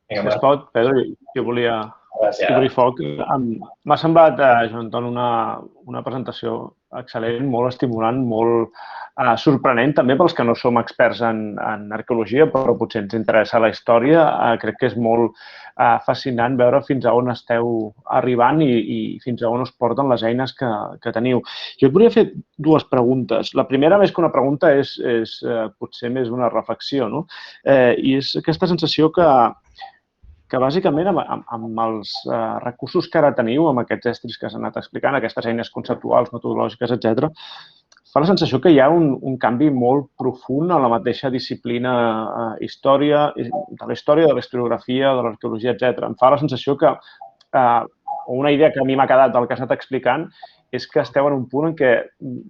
es pot, Pedro, jo volia Obrir foc. M'ha semblat, Joan Anton, una presentació excel·lent, molt estimulant, molt sorprenent, també pels que no som experts en arqueologia, però potser ens interessa la història. Crec que és molt fascinant veure fins a on esteu arribant i fins a on us porten les eines que teniu. Jo et volia fer dues preguntes. La primera, més que una pregunta, és potser més una reflexió, no? I és aquesta sensació que bàsicament amb els recursos que ara teniu, amb aquests estris que s'han anat explicant, aquestes eines conceptuals, metodològiques, etc., fa la sensació que hi ha un canvi molt profund a la mateixa disciplina de la història, de la historiografia, de l'arqueologia, etc. Em fa la sensació que, una idea que a mi m'ha quedat del que has anat explicant, és que esteu en un punt en què,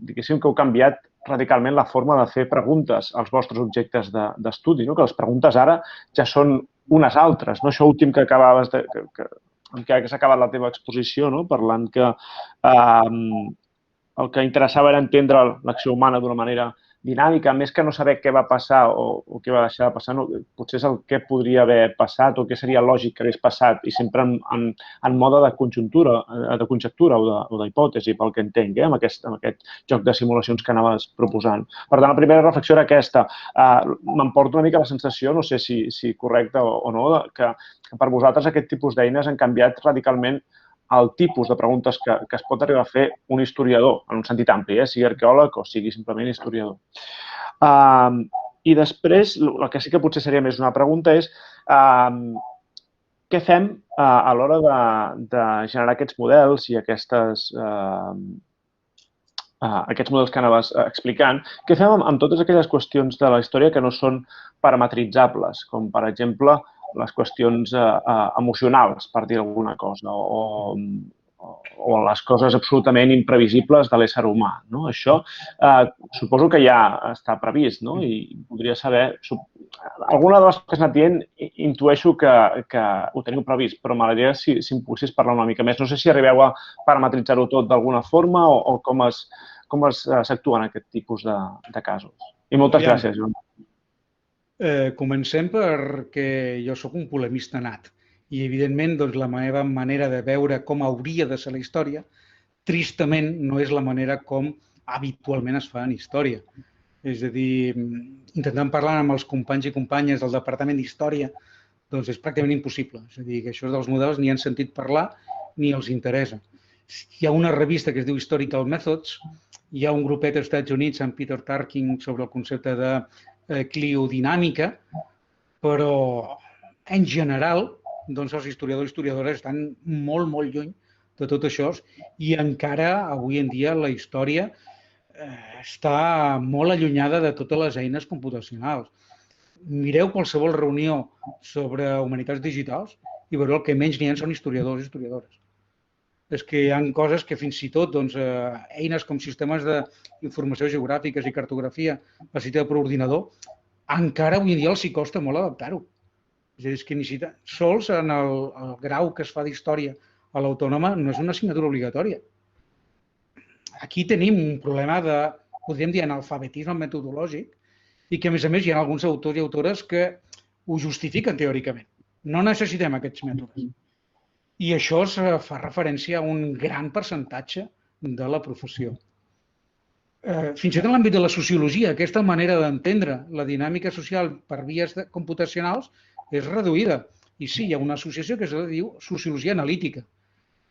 diguéssim, que heu canviat radicalment la forma de fer preguntes als vostres objectes d'estudi, no? Que les preguntes ara ja són unes altres, no? Això últim que acabaves en què s'ha acabat la teva exposició, no? Parlant que el que interessava era entendre l'acció humana d'una manera dinàmica, més que no saber què va passar o què va deixar de passar, no, potser és el que podria haver passat o què seria lògic que hagués passat, i sempre en mode de conjuntura, de conjectura o d'hipòtesi, pel que entenc, amb aquest joc de simulacions que anaves proposant. Per tant, la primera reflexió era aquesta. M'emporta una mica la sensació, no sé si correcta o no, que per vosaltres aquest tipus d'eines han canviat radicalment el tipus de preguntes que es pot arribar a fer un historiador, en un sentit ampli, sigui arqueòleg o sigui simplement historiador. I després, el que sí que potser seria més una pregunta és què fem a l'hora de generar aquests models i aquests models que anaves explicant, què fem amb totes aquelles qüestions de la història que no són parametritzables, com per exemple les qüestions emocionals, per dir alguna cosa, o les coses absolutament imprevisibles de l'ésser humà, no? Això suposo que ja està previst, no? I podria saber... Alguna de les que has anat dient intueixo que ho teniu previst, però m'agradaria si em poguessis parlar una mica més. No sé si arribeu a parametritzar-ho tot d'alguna forma o com s'actua en aquest tipus de casos. I moltes gràcies, Joan. Comencem perquè jo sóc un polemista nat i, evidentment, la meva manera de veure com hauria de ser la història, tristament, no és la manera com habitualment es fa en història. És a dir, intentant parlar amb els companys i companyes del Departament d'Història, doncs és pràcticament impossible. És a dir, que això dels models ni han sentit parlar ni els interessa. Hi ha una revista que es diu Historical Methods, hi ha un grupet als Estats Units, amb Peter Tarkin, sobre el concepte de cliodinàmica, però en general doncs els historiadors i historiadores estan molt, molt lluny de tot això i encara avui en dia la història està molt allunyada de totes les eines computacionals. Mireu qualsevol reunió sobre humanitats digitals i veureu que menys n'hi ha són historiadors i historiadores. És que hi ha coses que fins i tot eines com sistemes d'informació geogràfiques i cartografia assistida per ordinador, encara avui en dia els hi costa molt adaptar-ho. És a dir, que necessita... Sols en el grau que es fa d'història a l'autònoma no és una assignatura obligatòria. Aquí tenim un problema de, podríem dir, analfabetisme metodològic i que, a més, hi ha alguns autors i autores que ho justifiquen teòricament. No necessitem aquests mètodes. I això fa referència a un gran percentatge de la professió. Fins i tot en l'àmbit de la sociologia, aquesta manera d'entendre la dinàmica social per vies computacionals és reduïda. I sí, hi ha una associació que es diu sociologia analítica,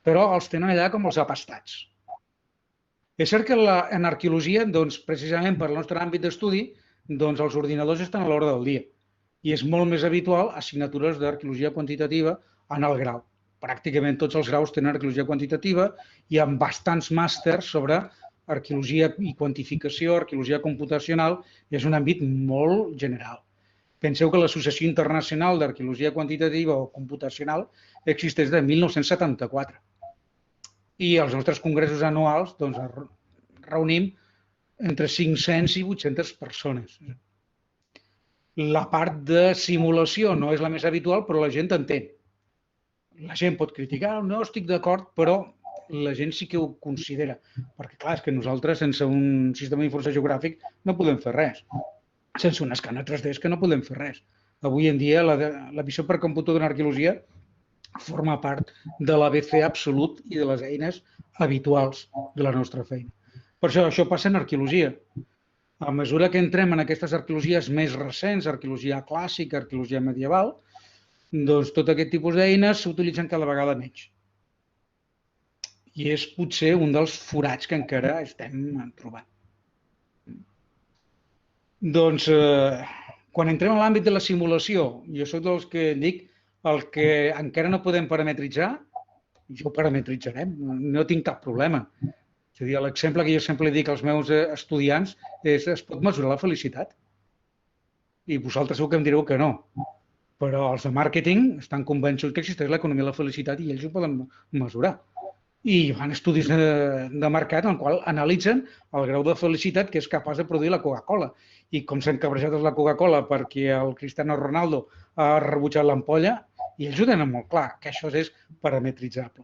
però els tenen allà com els apastats. És cert que en arqueologia, precisament per al nostre àmbit d'estudi, els ordinadors estan a l'hora del dia i és molt més habitual assignatures d'arqueologia quantitativa en el grau. Pràcticament tots els graus tenen arqueologia quantitativa i amb bastants màsters sobre arqueologia i quantificació, arqueologia computacional, és un àmbit molt general. Penseu que l'Associació Internacional d'Arqueologia Quantitativa o Computacional existeix de 1974 i als nostres congressos anuals reunim entre 500 i 800 persones. La part de simulació no és la més habitual, però la gent entén. La gent pot criticar, no estic d'acord, però la gent sí que ho considera. Perquè, clar, és que nosaltres, sense un sistema d'informació geogràfic, no podem fer res. Sense un escàner 3D és que no podem fer res. Avui en dia, la visió per computador en arqueologia forma part de l'ABC absolut i de les eines habituals de la nostra feina. Per això passa en arqueologia. A mesura que entrem en aquestes arqueologies més recents, arqueologia clàssica, arqueologia medieval, doncs tot aquest tipus d'eines s'utilitzen cada vegada menys. I és potser un dels forats que encara estem trobant. Doncs, quan entrem en l'àmbit de la simulació, jo soc dels que dic el que encara no podem parametritzar, jo ho parametritzarem, no tinc cap problema. És a dir, l'exemple que jo sempre dic als meus estudiants és es pot mesurar la felicitat. I vosaltres segur que em direu que no. Però els de màrqueting estan convençuts que existeix l'economia de la felicitat i ells ho poden mesurar. I fan estudis de mercat en el qual analitzen el grau de felicitat que és capaç de produir la Coca-Cola. I com s'han cabrejat la Coca-Cola perquè el Cristiano Ronaldo ha rebutjat l'ampolla, i ells ho tenen molt clar, que això és parametritzable.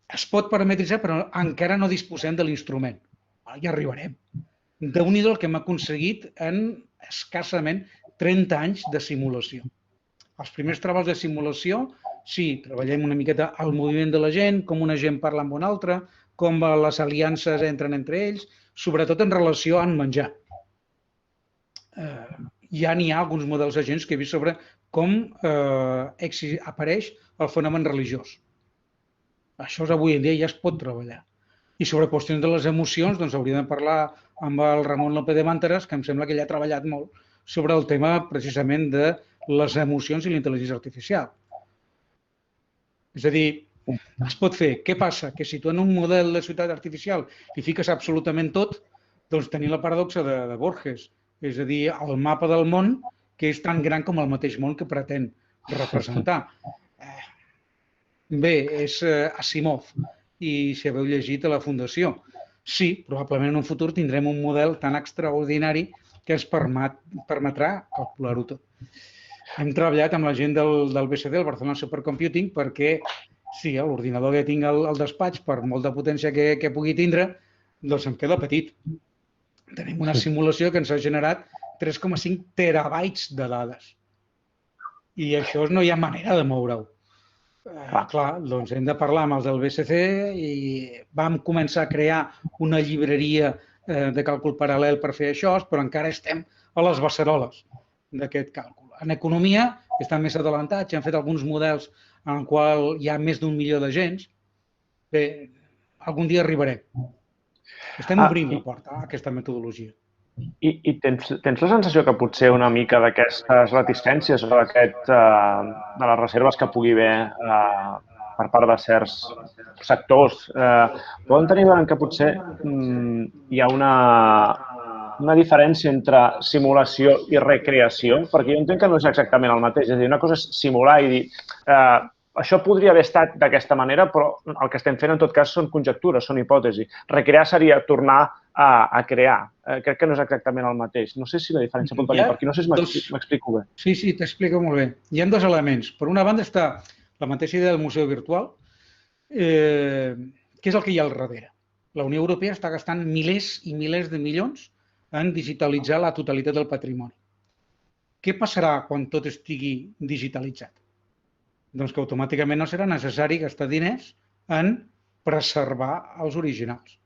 Es pot parametritzar, però encara no disposem de l'instrument. Ja arribarem. Déu-n'hi-do el que hem aconseguit en escassament 30 anys de simulació. Els primers treballs de simulació, sí, treballem una miqueta al moviment de la gent, com una gent parla amb una altra, com les aliances entren entre ells, sobretot en relació amb menjar. Ja n'hi ha alguns models d'agents que he vist sobre com apareix el fenomen religiós. Això avui en dia ja es pot treballar. I sobre qüestions de les emocions, doncs hauríem de parlar amb el Ramon López de Mànteres, que em sembla que ell ha treballat molt sobre el tema precisament de les emocions i la intel·ligència artificial. És a dir, es pot fer. Què passa? Que si tu en un model de ciutat artificial hi fiques absolutament tot, doncs tenim la paradoxa de Borges. És a dir, el mapa del món que és tan gran com el mateix món que pretén representar. Bé, és Asimov i si haveu llegit a la Fundació. Sí, probablement en un futur tindrem un model tan extraordinari que ens permetrà calcular-ho tot. Hem treballat amb la gent del BCD, el Barcelona Supercomputing, perquè sí, l'ordinador que tinc al despatx, per molt de potència que pugui tindre, doncs em queda petit. Tenim una simulació que ens ha generat 3,5 terabytes de dades. I això no hi ha manera de moure-ho. Clar, doncs hem de parlar amb els del BSC i vam començar a crear una llibreria de càlcul paral·lel per fer això, però encara estem a les beceroles d'aquest càlcul. En economia estan més adelantats, han fet alguns models en els quals hi ha més d'1 milió de gens. Bé, algun dia arribarem. Estem obrint la porta a aquesta metodologia. I tens la sensació que potser una mica d'aquestes reticències o de les reserves que pugui haver per part de certs sectors poden tenir que potser hi ha una diferència entre simulació i recreació? Perquè jo entenc que no és exactament el mateix. És a dir, una cosa és simular i dir això podria haver estat d'aquesta manera, però el que estem fent en tot cas són conjectures, són hipòtesis. Recrear seria tornar a crear. Crec que no és exactament el mateix. No sé si la diferència pot venir per aquí. No sé si m'explico bé. Sí, t'explico molt bé. Hi ha dos elements. Per una banda està la mateixa idea del museu virtual, que és el que hi ha al darrere. La Unió Europea està gastant milers i milers de milions en digitalitzar la totalitat del patrimoni. Què passarà quan tot estigui digitalitzat? Doncs que automàticament no serà necessari gastar diners en preservar els originals.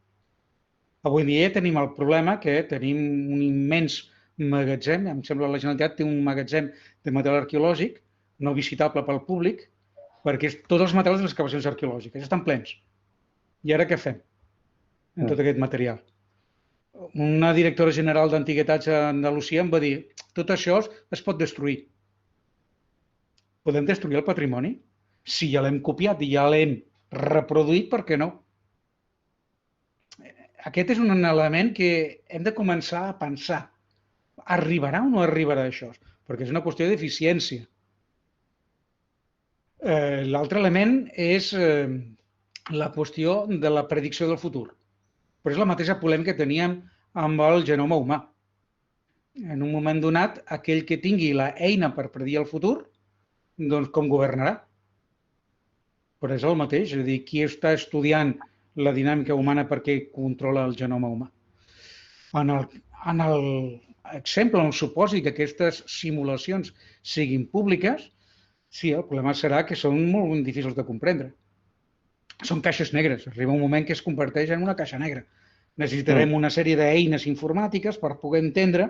Avui dia tenim el problema que tenim un immens magatzem, em sembla que la Generalitat té un magatzem de material arqueològic no visitable pel públic, perquè tots els materials de les excavacions arqueològiques estan plens. I ara què fem amb tot aquest material? Una directora general d'Antiguitats a Andalusia em va dir tot això es pot destruir. Podem destruir el patrimoni? Si ja l'hem copiat i ja l'hem reproduït, per què no? Aquest és un element que hem de començar a pensar. Arribarà o no arribarà això? Perquè és una qüestió d'eficiència. L'altre element és la qüestió de la predicció del futur. Però és la mateixa polèmica que teníem amb el genoma humà. En un moment donat, aquell que tingui l'eina per predir el futur, doncs com governarà? Però és el mateix, és a dir, qui està estudiant la dinàmica humana perquè controla el genoma humà. En l'exemple, en el supòsit que aquestes simulacions siguin públiques, Sí, el problema serà que són molt difícils de comprendre. Són caixes negres. Arriba un moment que es converteix en una caixa negra. Necessitarem una sèrie d'eines informàtiques per poder entendre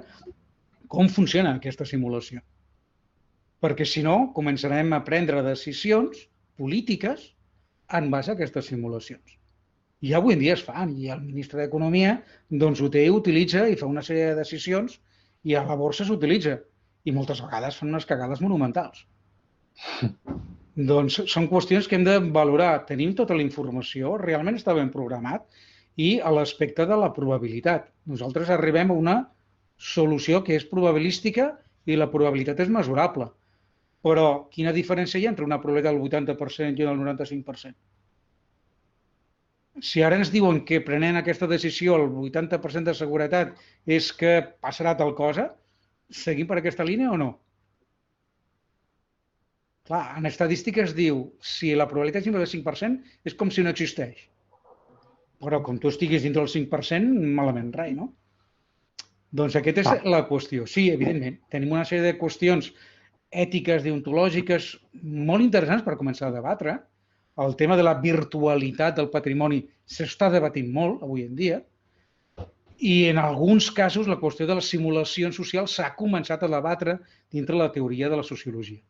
com funciona aquesta simulació. Perquè, si no, començarem a prendre decisions polítiques en base a aquestes simulacions. I avui en dia es fan, i el ministre d'Economia doncs, ho té i utilitza i fa una sèrie de decisions i a la borsa s'utilitza. I moltes vegades fan unes cagades monumentals. Doncs són qüestions que hem de valorar. Tenim tota la informació, realment està ben programat, i a l'aspecte de la probabilitat. Nosaltres arribem a una solució que és probabilística i la probabilitat és mesurable. Però quina diferència hi ha entre una probabilitat del 80% i una del 95%? Si ara ens diuen que prenent aquesta decisió el 80% de seguretat és que passarà tal cosa, seguim per aquesta línia o no? Clar, en estadística es diu si la probabilitat és del 5% és com si no existeix. Però com tu estiguis dintre del 5%, malament rai, no? Doncs aquesta és la qüestió. Sí, evidentment, tenim una sèrie de qüestions ètiques, deontològiques, molt interessants per començar a debatre. El tema de la virtualitat del patrimoni s'està debatint molt avui en dia i en alguns casos la qüestió de les simulacions socials s'ha començat a debatre dintre la teoria de la sociologia.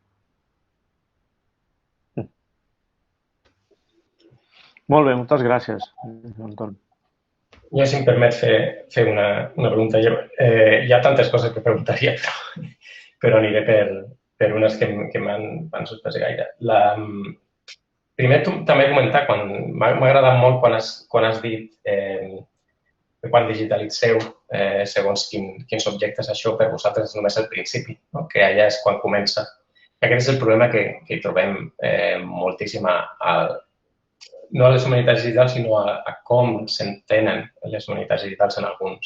Molt bé, moltes gràcies, Anton. Jo, si em permet fer una pregunta. Hi ha tantes coses que preguntaria, però aniré per unes que m'han sorprès gaire. Primer, tu també comentar, m'ha agradat molt quan has dit que quan digitalitzeu segons quins objectes, això per vosaltres és només el principi, que allà és quan comença. Aquest és el problema que hi trobem moltíssim no a les humanitats digitals, sinó a com s'entenen les humanitats digitals en algunes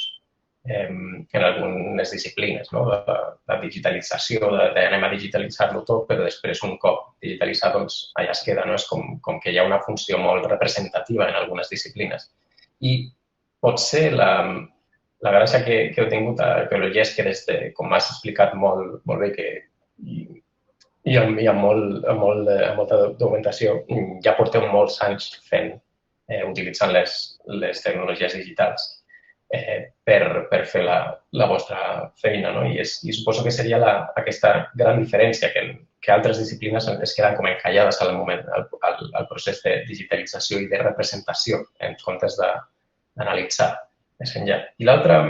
disciplines. La digitalització, d'anem a digitalitzar-lo tot, però després, un cop digitalitzat, doncs allà es queda. És com que hi ha una funció molt representativa en algunes disciplines. I potser la gràcia que heu tingut a arqueologia és que, com m'has explicat molt bé, i amb molta documentació, ja porteu molts anys utilitzant les tecnologies digitals per fer la vostra feina. I suposo que seria aquesta gran diferència que altres disciplines es queden com encallades al moment, al procés de digitalització i de representació, en comptes d'analitzar més enllà. I l'altre,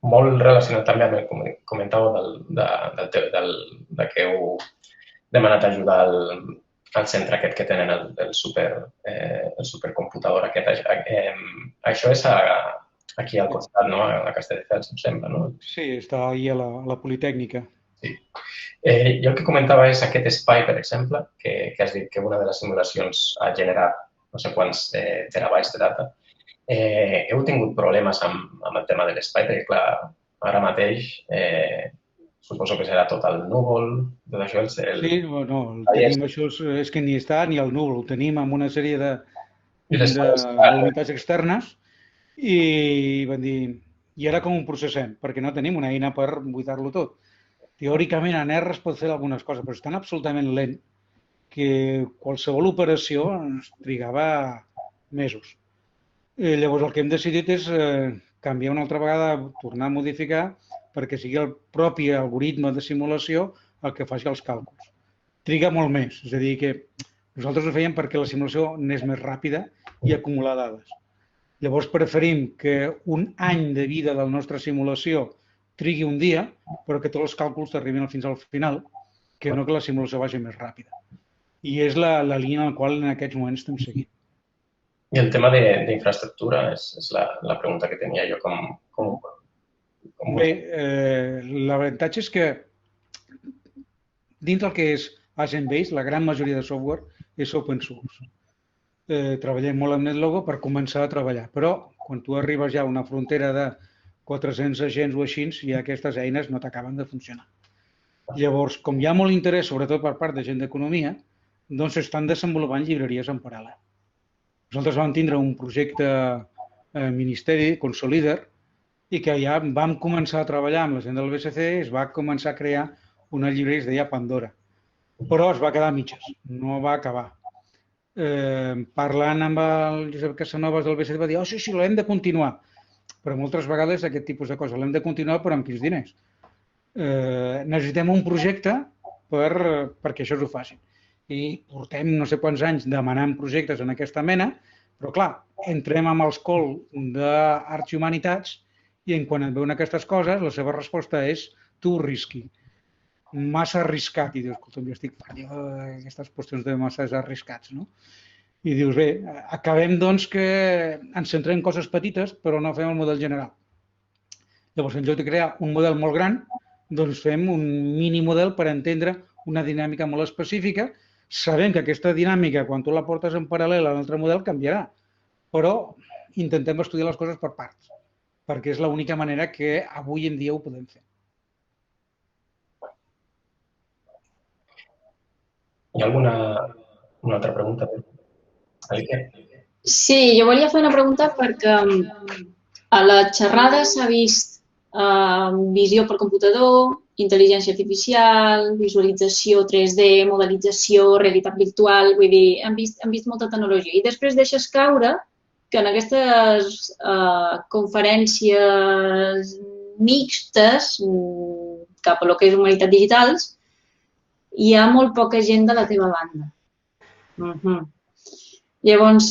molt relacionat també amb el que comentàveu que heu demanat ajuda al centre aquest que tenen, el supercomputador aquest. Això és aquí al costat, a Castelldefels, em sembla, no? Sí, està ahí a la Politècnica. Sí. Jo el que comentava és aquest espai, per exemple, que has dit que una de les simulacions ha generat no sé quants terabytes de data. Heu tingut problemes amb el tema de l'espai, perquè, clar, ara mateix suposo que serà tot el núvol, tot això. Sí, no, tenim això, és que ni està ni el núvol, ho tenim amb una sèrie d'unitats externes i van dir, i ara com ho processem? Perquè no tenim una eina per buidar-lo tot. Teòricament, en R es pot fer algunes coses, però és tan absolutament lent que qualsevol operació ens trigava mesos. Llavors, el que hem decidit és canviar una altra vegada, tornar a modificar, perquè sigui el propi algoritme de simulació el que faci els càlculs. Triga molt més, és a dir, que nosaltres ho fèiem perquè la simulació n'és més ràpida i acumular dades. Llavors, preferim que un any de vida de la nostra simulació trigui un dia, però que tots els càlculs t'arribin fins al final, que no que la simulació vagi més ràpida. I és la línia en la qual en aquests moments estem seguint. I el tema d'infraestructura és la pregunta que tenia jo. Bé, l'avantatge és que dins del que és Agent-Based, la gran majoria de software és open source. Treballem molt amb NetLogo per començar a treballar, però quan tu arribes ja a una frontera de 400 agents o així, ja aquestes eines no t'acaben de funcionar. Llavors, com hi ha molt interès, sobretot per part de gent d'economia, doncs s'estan desenvolupant llibreries en paral·lel. Nosaltres vam tindre un projecte ministeri, Consolider, i que ja vam començar a treballar amb la gent del BSC, es va començar a crear una llibreria que es deia Pandora, però es va quedar a mitges, no va acabar. Parlant amb el Josep Casanovas del BCD va dir, sí, l'hem de continuar, però moltes vegades aquest tipus de coses l'hem de continuar però amb quins diners. Necessitem un projecte perquè això s'ho facin. I portem no sé quants anys demanant projectes en aquesta mena, però clar, entrem amb els col d'Arts i Humanitats i quan et veuen aquestes coses, la seva resposta és too risky, massa arriscat. I dius, escolta, jo estic fent aquestes qüestions de massa arriscats, no? I dius, bé, acabem doncs que ens centrem en coses petites, però no fem el model general. Llavors, en lloc de crear un model molt gran, doncs fem un mini model per entendre una dinàmica molt específica. Sabem que aquesta dinàmica, quan tu la portes en paral·lel a l'altre model, canviarà, però intentem estudiar les coses per parts, perquè és l'única manera que avui en dia ho podem fer. Hi ha alguna altra pregunta? Alicia? Sí, jo volia fer una pregunta perquè a la xerrada s'ha vist visió per computador, intel·ligència artificial, visualització 3D, modelització, realitat virtual, vull dir, hem vist molta tecnologia. I després deixes caure que en aquestes conferències mixtes cap a lo que és humanitat digitals hi ha molt poca gent de la teva banda. Llavors,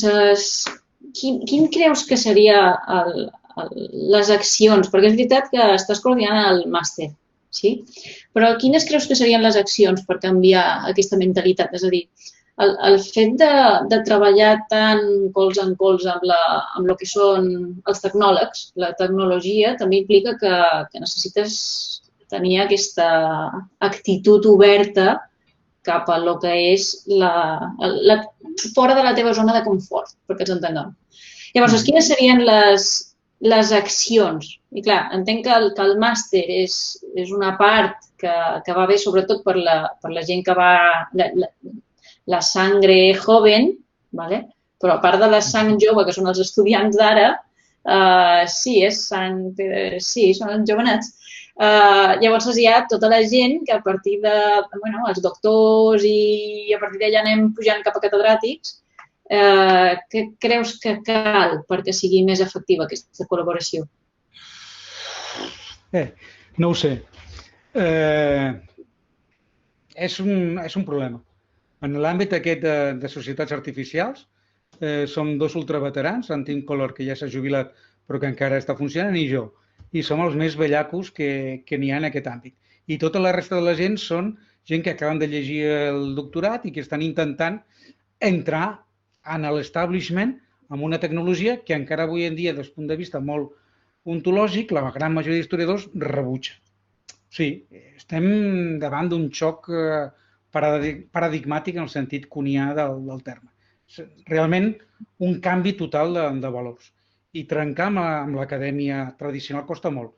quin creus que seria les accions? Perquè és veritat que estàs coordinant el màster, sí? Però quines creus que serien les accions per canviar aquesta mentalitat? És a dir, el fet de treballar tant colze en colze amb el que són els tecnòlegs, la tecnologia, també implica que necessites tenir aquesta actitud oberta cap a el que és fora de la teva zona de confort, perquè ens entenguem. Llavors, quines serien les accions? I clar, entenc que el màster és una part que va bé sobretot per la gent que va la sangre joven, però a part de la sang jove, que són els estudiants d'ara, sí, són els jovenets. Llavors hi ha tota la gent que a partir els doctors i a partir d'allà anem pujant cap a catedràtics. Què creus que cal perquè sigui més efectiva aquesta col·laboració? No ho sé. És un problema. En l'àmbit aquest de societats artificials, som dos ultraveterans, en Tim Collor, que ja s'ha jubilat però que encara està funcionant, i jo. I som els més vellacos que n'hi ha en aquest àmbit. I tota la resta de la gent són gent que acaben de llegir el doctorat i que estan intentant entrar en l'establishment amb una tecnologia que encara avui en dia, des del punt de vista molt ontològic, la gran majoria d'historiadors rebutja. Sí, estem davant d'un xoc paradigmàtic en el sentit cunià del terme. Realment, un canvi total de valors. I trencar amb l'acadèmia tradicional costa molt.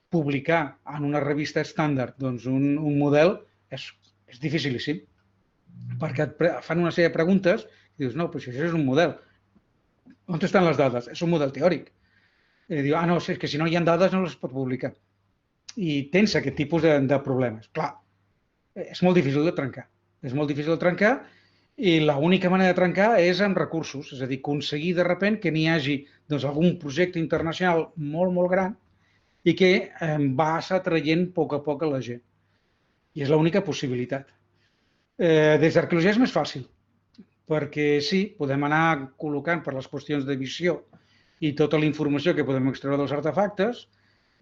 Publicar en una revista estàndard un model és dificilíssim, perquè et fan una sèrie de preguntes i dius, no, però si això és un model. On estan les dades? És un model teòric. I diu, no, és que si no hi ha dades no les pot publicar. I tens aquest tipus de problemes. Clar, és molt difícil de trencar. És molt difícil de trencar i l'única manera de trencar és amb recursos, és a dir, aconseguir de sobte que n'hi hagi algun projecte internacional molt, molt gran i que va atraient a poc a poc a la gent. I és l'única possibilitat. Des d'arqueologia és més fàcil, perquè sí, podem anar col·locant per les qüestions de visió i tota la informació que podem extreure dels artefactes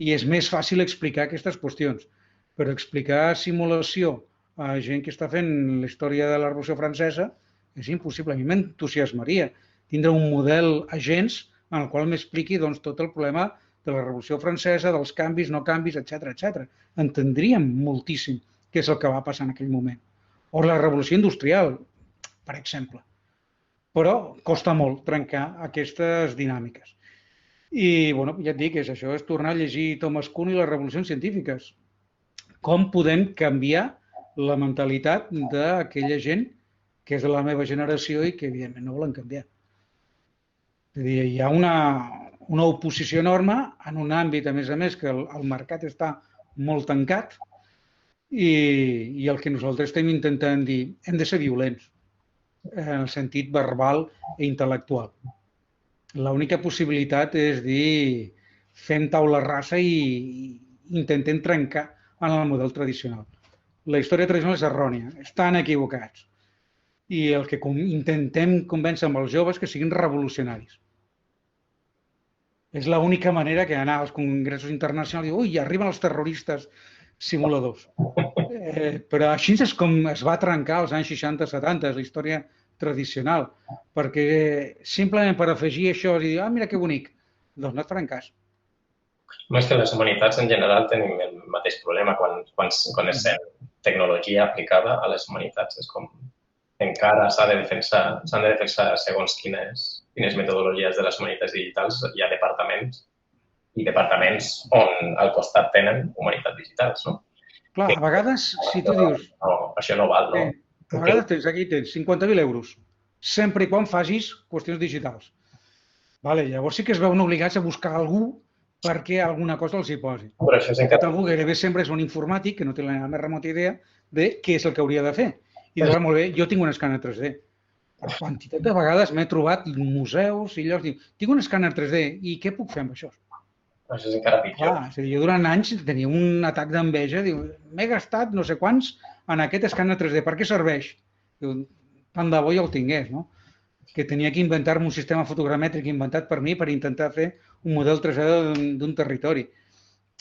i és més fàcil explicar aquestes qüestions. Però explicar simulació a gent que està fent la història de la Revolució Francesa és impossible. A mi m'entusiasmaria tindre un model agents en el qual m'expliqui tot el problema de la Revolució Francesa, dels canvis, no canvis, etc. Entendríem moltíssim què és el que va passar en aquell moment. O la Revolució Industrial, per exemple. Però costa molt trencar aquestes dinàmiques. I, ja et dic, això és tornar a llegir Thomas Kuhn i les revolucions científiques. Com podem canviar la mentalitat d'aquella gent que és de la meva generació i que, evidentment, no volen canviar. És a dir, hi ha una oposició enorme en un àmbit, a més, que el mercat està molt tancat i el que nosaltres estem intentant dir, hem de ser violents, en el sentit verbal i intel·lectual. L'única possibilitat és dir, fem taula rasa i intentem trencar en el model tradicional. La història tradicional és errònia, estan equivocats. I el que intentem convèncer amb els joves que siguin revolucionaris. És l'única manera que anar als congressos internacionals i dir, ui, arriben els terroristes simuladors. Però així és com es va trencar als anys 60-70, la història tradicional, perquè simplement per afegir això i dir, ah, mira que bonic, doncs no et faran cas. No, és que les humanitats en general tenim el mateix problema quan és tecnologia aplicada a les humanitats. És com encara s'han de defensar segons quines metodologies de les humanitats digitals. Hi ha departaments on al costat tenen humanitats digitals, no? Clar, a vegades, si tu dius... No, això no val, no? A vegades aquí tens 50.000 euros, sempre i quan facis qüestions digitals. Llavors sí que es veuen obligats a buscar algú perquè alguna cosa els hi posi. Però això és encara... Algú gairebé sempre és un informàtic que no té la més remota idea de què és el que hauria de fer. I dius, molt bé, jo tinc un escàner 3D. La quantitat de vegades m'he trobat museus i llocs, dic, tinc un escàner 3D i què puc fer amb això? Això és encara pitjor. Jo durant anys tenia un atac d'enveja, diu, m'he gastat no sé quants en aquest escàner 3D, per què serveix? Diu, tant de bo ja el tingués, no? Que tenia que inventar-me un sistema fotogramètric inventat per mi per intentar fer un model 3D d'un territori.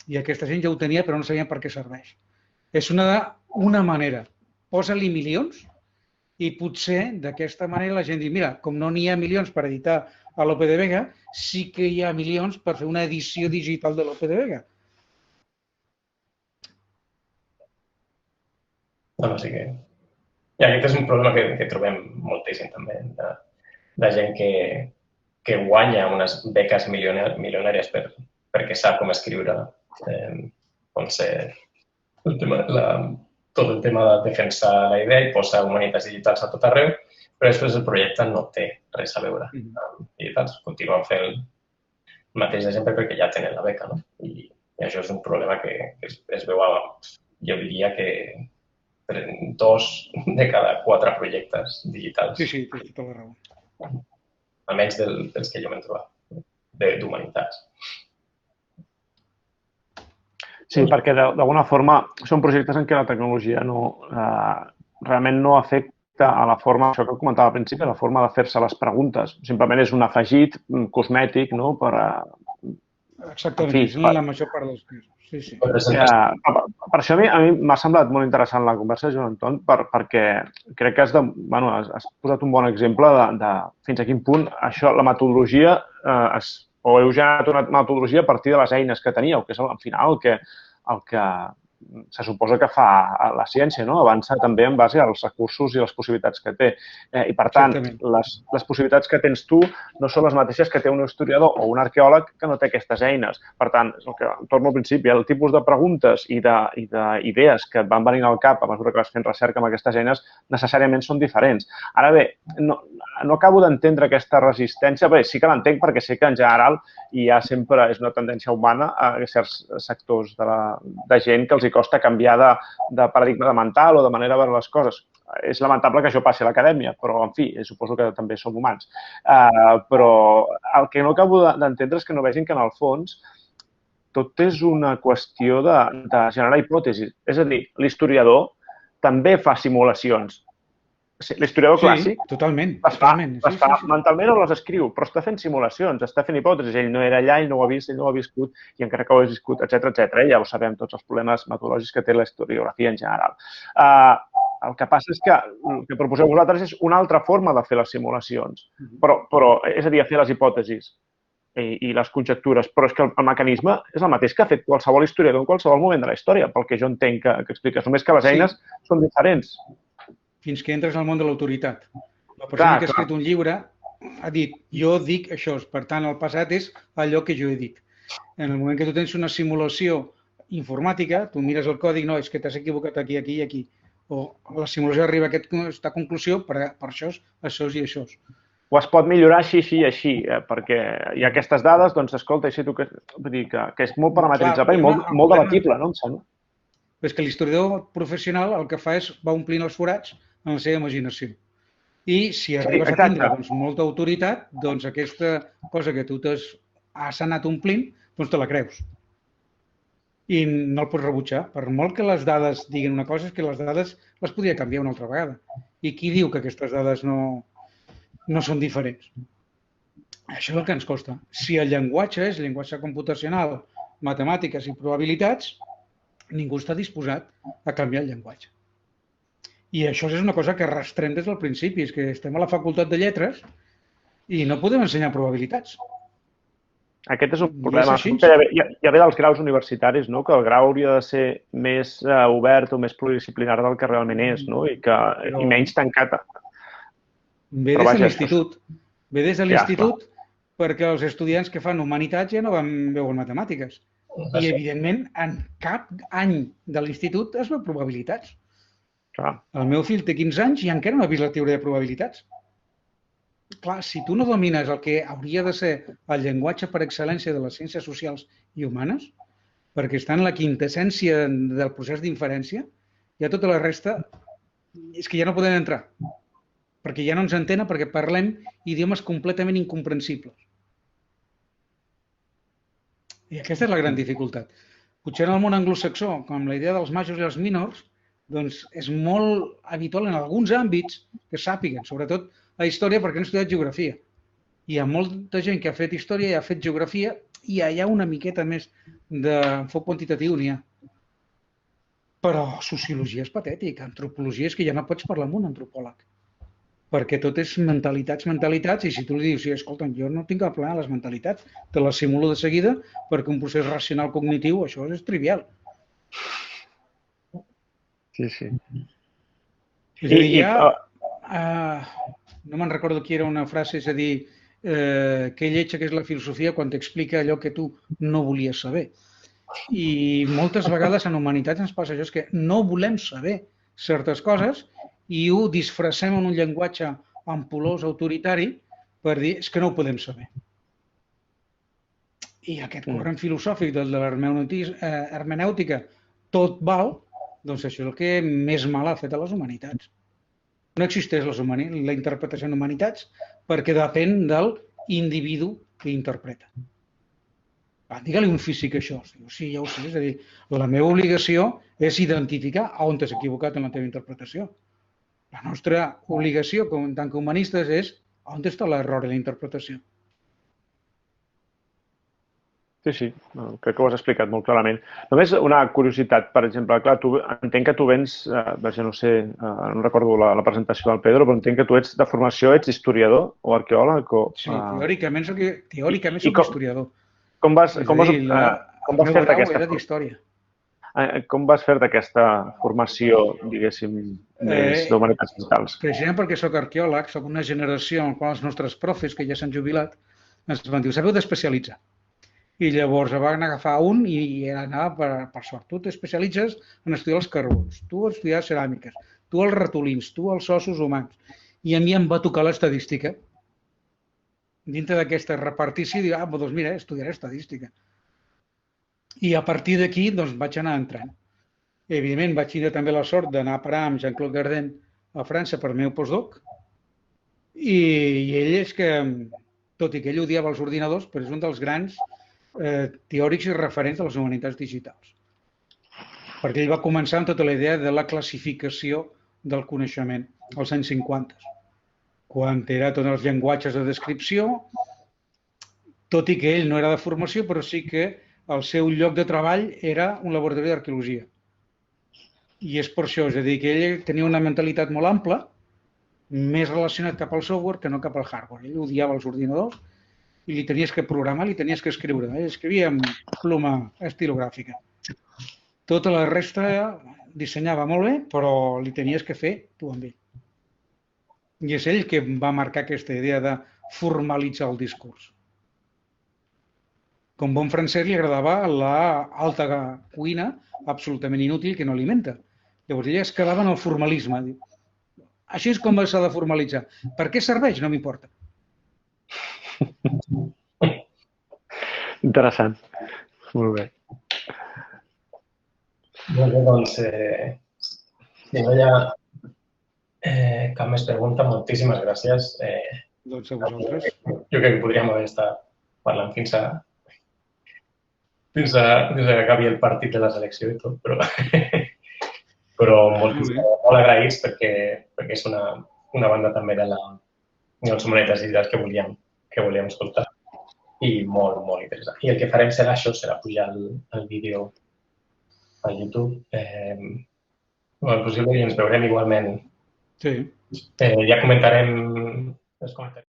I aquesta gent ja ho tenia, però no sabien per què serveix. És una manera. Posa-li milions i potser d'aquesta manera la gent diu, mira, com no n'hi ha milions per editar a Lope de Vega, sí que hi ha milions per fer una edició digital de Lope de Vega. No, sí que... I aquest és un problema que trobem moltíssim també, de gent que guanya unes beques milionàries perquè sap com escriure, tot el tema de defensar la idea i posar humanitats digitals a tot arreu, però després el projecte no té res a veure amb digitals. Continuen fent el mateix de sempre perquè ja tenen la beca, no? I això és un problema que es veu, jo diria que 2 de cada 4 projectes digitals. Sí, tens tota la raó. Almenys dels que jo m'he trobat, d'humanitats. Sí, perquè d'alguna forma són projectes en què la tecnologia realment no afecta a la forma, això que comentava al principi, la forma de fer-se les preguntes. Simplement és un afegit cosmètic, no?, per... Exactament, és la major part dels casos. Sí, sí. Per això a mi m'ha semblat molt interessant la conversa, Joan Anton, perquè crec que has posat un bon exemple de fins a quin punt la metodologia, o heu generat una metodologia a partir de les eines que teníeu, que és al final el que se suposa que fa la ciència, no? Avança també en base als recursos i les possibilitats que té. I, per tant, les possibilitats que tens tu no són les mateixes que té un historiador o un arqueòleg que no té aquestes eines. Per tant, és el que torno al principi, el tipus de preguntes i d'idees que et van venint al cap a mesura que vas fent recerca amb aquestes eines necessàriament són diferents. Ara bé, no acabo d'entendre aquesta resistència. Bé, sí que l'entenc perquè sé que en general hi ha sempre, és una tendència humana a certs sectors de gent que els hi costa canviar de paradigma mental o de manera de veure les coses. És lamentable que això passi a l'acadèmia, però, en fi, suposo que també som humans. Però el que no acabo d'entendre és que no vegin que, en el fons, tot és una qüestió de generar hipòtesis. És a dir, l'historiador també fa simulacions. L'historiador clàssic les fa mentalment o les escriu, però està fent simulacions, està fent hipòtesis. Ell no era allà, ell no ho ha vist, ell no ho ha viscut, i encara que ho ha viscut, etc. Ja ho sabem, tots els problemes metodològics que té la historiografia en general. El que passa és que el que proposeu vosaltres és una altra forma de fer les simulacions, però és a dir, fer les hipòtesis i les conjectures, però és que el mecanisme és el mateix que ha fet qualsevol historiador en qualsevol moment de la història, pel que jo entenc que expliques, només que les eines són diferents. Fins que entres al món de l'autoritat. La persona que ha escrit un llibre ha dit, jo dic això, per tant, el passat és allò que jo he dit. En el moment que tu tens una simulació informàtica, tu mires el codi, no, és que t'has equivocat aquí, aquí i aquí. O la simulació arriba a aquesta conclusió, per això i això. O es pot millorar així i així, perquè hi ha aquestes dades, doncs, escolta, vull dir que és molt parametritzable i molt debatible, no? Em sembla. És que l'historiador professional el que fa és va omplint els forats en la seva imaginació. I si arribes a tindre molta autoritat, doncs aquesta cosa que tu has anat omplint, doncs te la creus. I no el pots rebutjar. Per molt que les dades diguin una cosa, és que les dades les podria canviar una altra vegada. I qui diu que aquestes dades no són diferents? Això és el que ens costa. Si el llenguatge és llenguatge computacional, matemàtiques i probabilitats, ningú està disposat a canviar el llenguatge. I això és una cosa que arrastrem des del principi, és que estem a la facultat de lletres i no podem ensenyar probabilitats. Aquest és un problema. Ja ve dels graus universitaris, no? Que el grau hauria de ser més obert o més pluridisciplinar del que realment és, no? I menys tancat. Ve des de l'institut. Ve des de l'institut perquè els estudiants que fan humanitats ja no veuen matemàtiques. I, evidentment, en cap any de l'institut es veu probabilitats. El meu fill té 15 anys i encara no ha vist la teoria de probabilitats. Clar, si tu no domines el que hauria de ser el llenguatge per excel·lència de les ciències socials i humanes, perquè està en la quintessència del procés d'inferència, ja tota la resta és que ja no podem entrar, perquè ja no ens entenen, perquè parlem idiomes completament incomprensibles. I aquesta és la gran dificultat. Potser en el món anglosaxó, com la idea dels majors i els minors, doncs és molt habitual en alguns àmbits que sàpiguen, sobretot a història perquè han estudiat geografia. Hi ha molta gent que ha fet història i ha fet geografia i hi ha una miqueta més d'enfoc quantitatiu, n'hi ha. Però sociologia és patètica, antropologia és que ja no pots parlar amb un antropòleg. Perquè tot és mentalitats, i si tu li dius, escolta, jo no tinc cap problema les mentalitats, te les simulo de seguida perquè un procés racional cognitiu, això és trivial. Sí, sí. És a dir, no me'n recordo qui era una frase, és a dir, que lletja que és la filosofia quan t'explica allò que tu no volies saber. I moltes vegades en humanitats ens passa això, és que no volem saber certes coses i ho disfressem en un llenguatge ampulós, autoritari, per dir, és que no ho podem saber. I aquest corrent filosòfic de l'hermenèutica, tot val, doncs això és el que més mal ha fet a les humanitats. No existeix la interpretació en humanitats perquè depèn de l'individu que interpreta. Digue-li un físic això. Sí, ja ho sé. És a dir, la meva obligació és identificar on t'has equivocat en la teva interpretació. La nostra obligació, tant que humanistes, és on està l'error en la interpretació. Sí, sí, crec que ho has explicat molt clarament. Només una curiositat, per exemple, clar, entenc que tu vens, no sé, no recordo la presentació del Pedro, però entenc que tu ets de formació, ets historiador o arqueòleg? Sí, teòricament soc historiador. Com vas fer d'aquesta història? Com vas fer d'aquesta formació, diguéssim, més d'humanitats digitals? Precisament perquè soc arqueòleg, soc una generació en la qual els nostres profes, que ja s'han jubilat, ens van dir, us heu d'especialitzar. I llavors van agafar un i anava per sort. Tu t'especialitzes en estudiar els carbons, tu a estudiar ceràmiques, tu els ratolins, tu els ossos humans. I a mi em va tocar l'estadística. Dintre d'aquesta repartició, dic, doncs mira, estudiaré estadística. I a partir d'aquí vaig anar entrant. Evidentment, vaig tenir també la sort d'anar a parar amb Jean-Claude Gardin a França per meu postdoc. I ell és que, tot i que ell odiava els ordinadors, però és un dels grans teòrics i referents de les humanitats digitals. Perquè ell va començar amb tota la idea de la classificació del coneixement als anys 50, quan era tots els llenguatges de descripció, tot i que ell no era de formació, però sí que el seu lloc de treball era un laboratori d'arqueologia. I és per això, és a dir, que ell tenia una mentalitat molt ampla, més relacionat cap al software que no cap al hardware. Ell odiava els ordinadors i li tenies que programar, li tenies que escriure. Ell escrivia amb ploma estilogràfica. Tota la resta dissenyava molt bé, però li tenies que fer tu amb ell. I és ell que va marcar aquesta idea de formalitzar el discurs. Com bon francès li agradava l'alta cuina absolutament inútil que no alimenta. Llavors ell es quedava en el formalisme. Així és com s'ha de formalitzar. Per què serveix? No m'importa. Interessant. Molt bé. Molt bé, doncs, si no hi ha cap més pregunta, moltíssimes gràcies. Doncs a vosaltres. Jo crec que podríem haver estat parlant fins que acabi el partit de la selecció i tot, però molt agraïts perquè és una banda també dels sonetes digitals que volíem escoltar i molt, molt interessant. I el que farem serà això, serà pujar el vídeo a YouTube. El possible i ens veurem igualment. Sí. Ja comentarem els comentaris.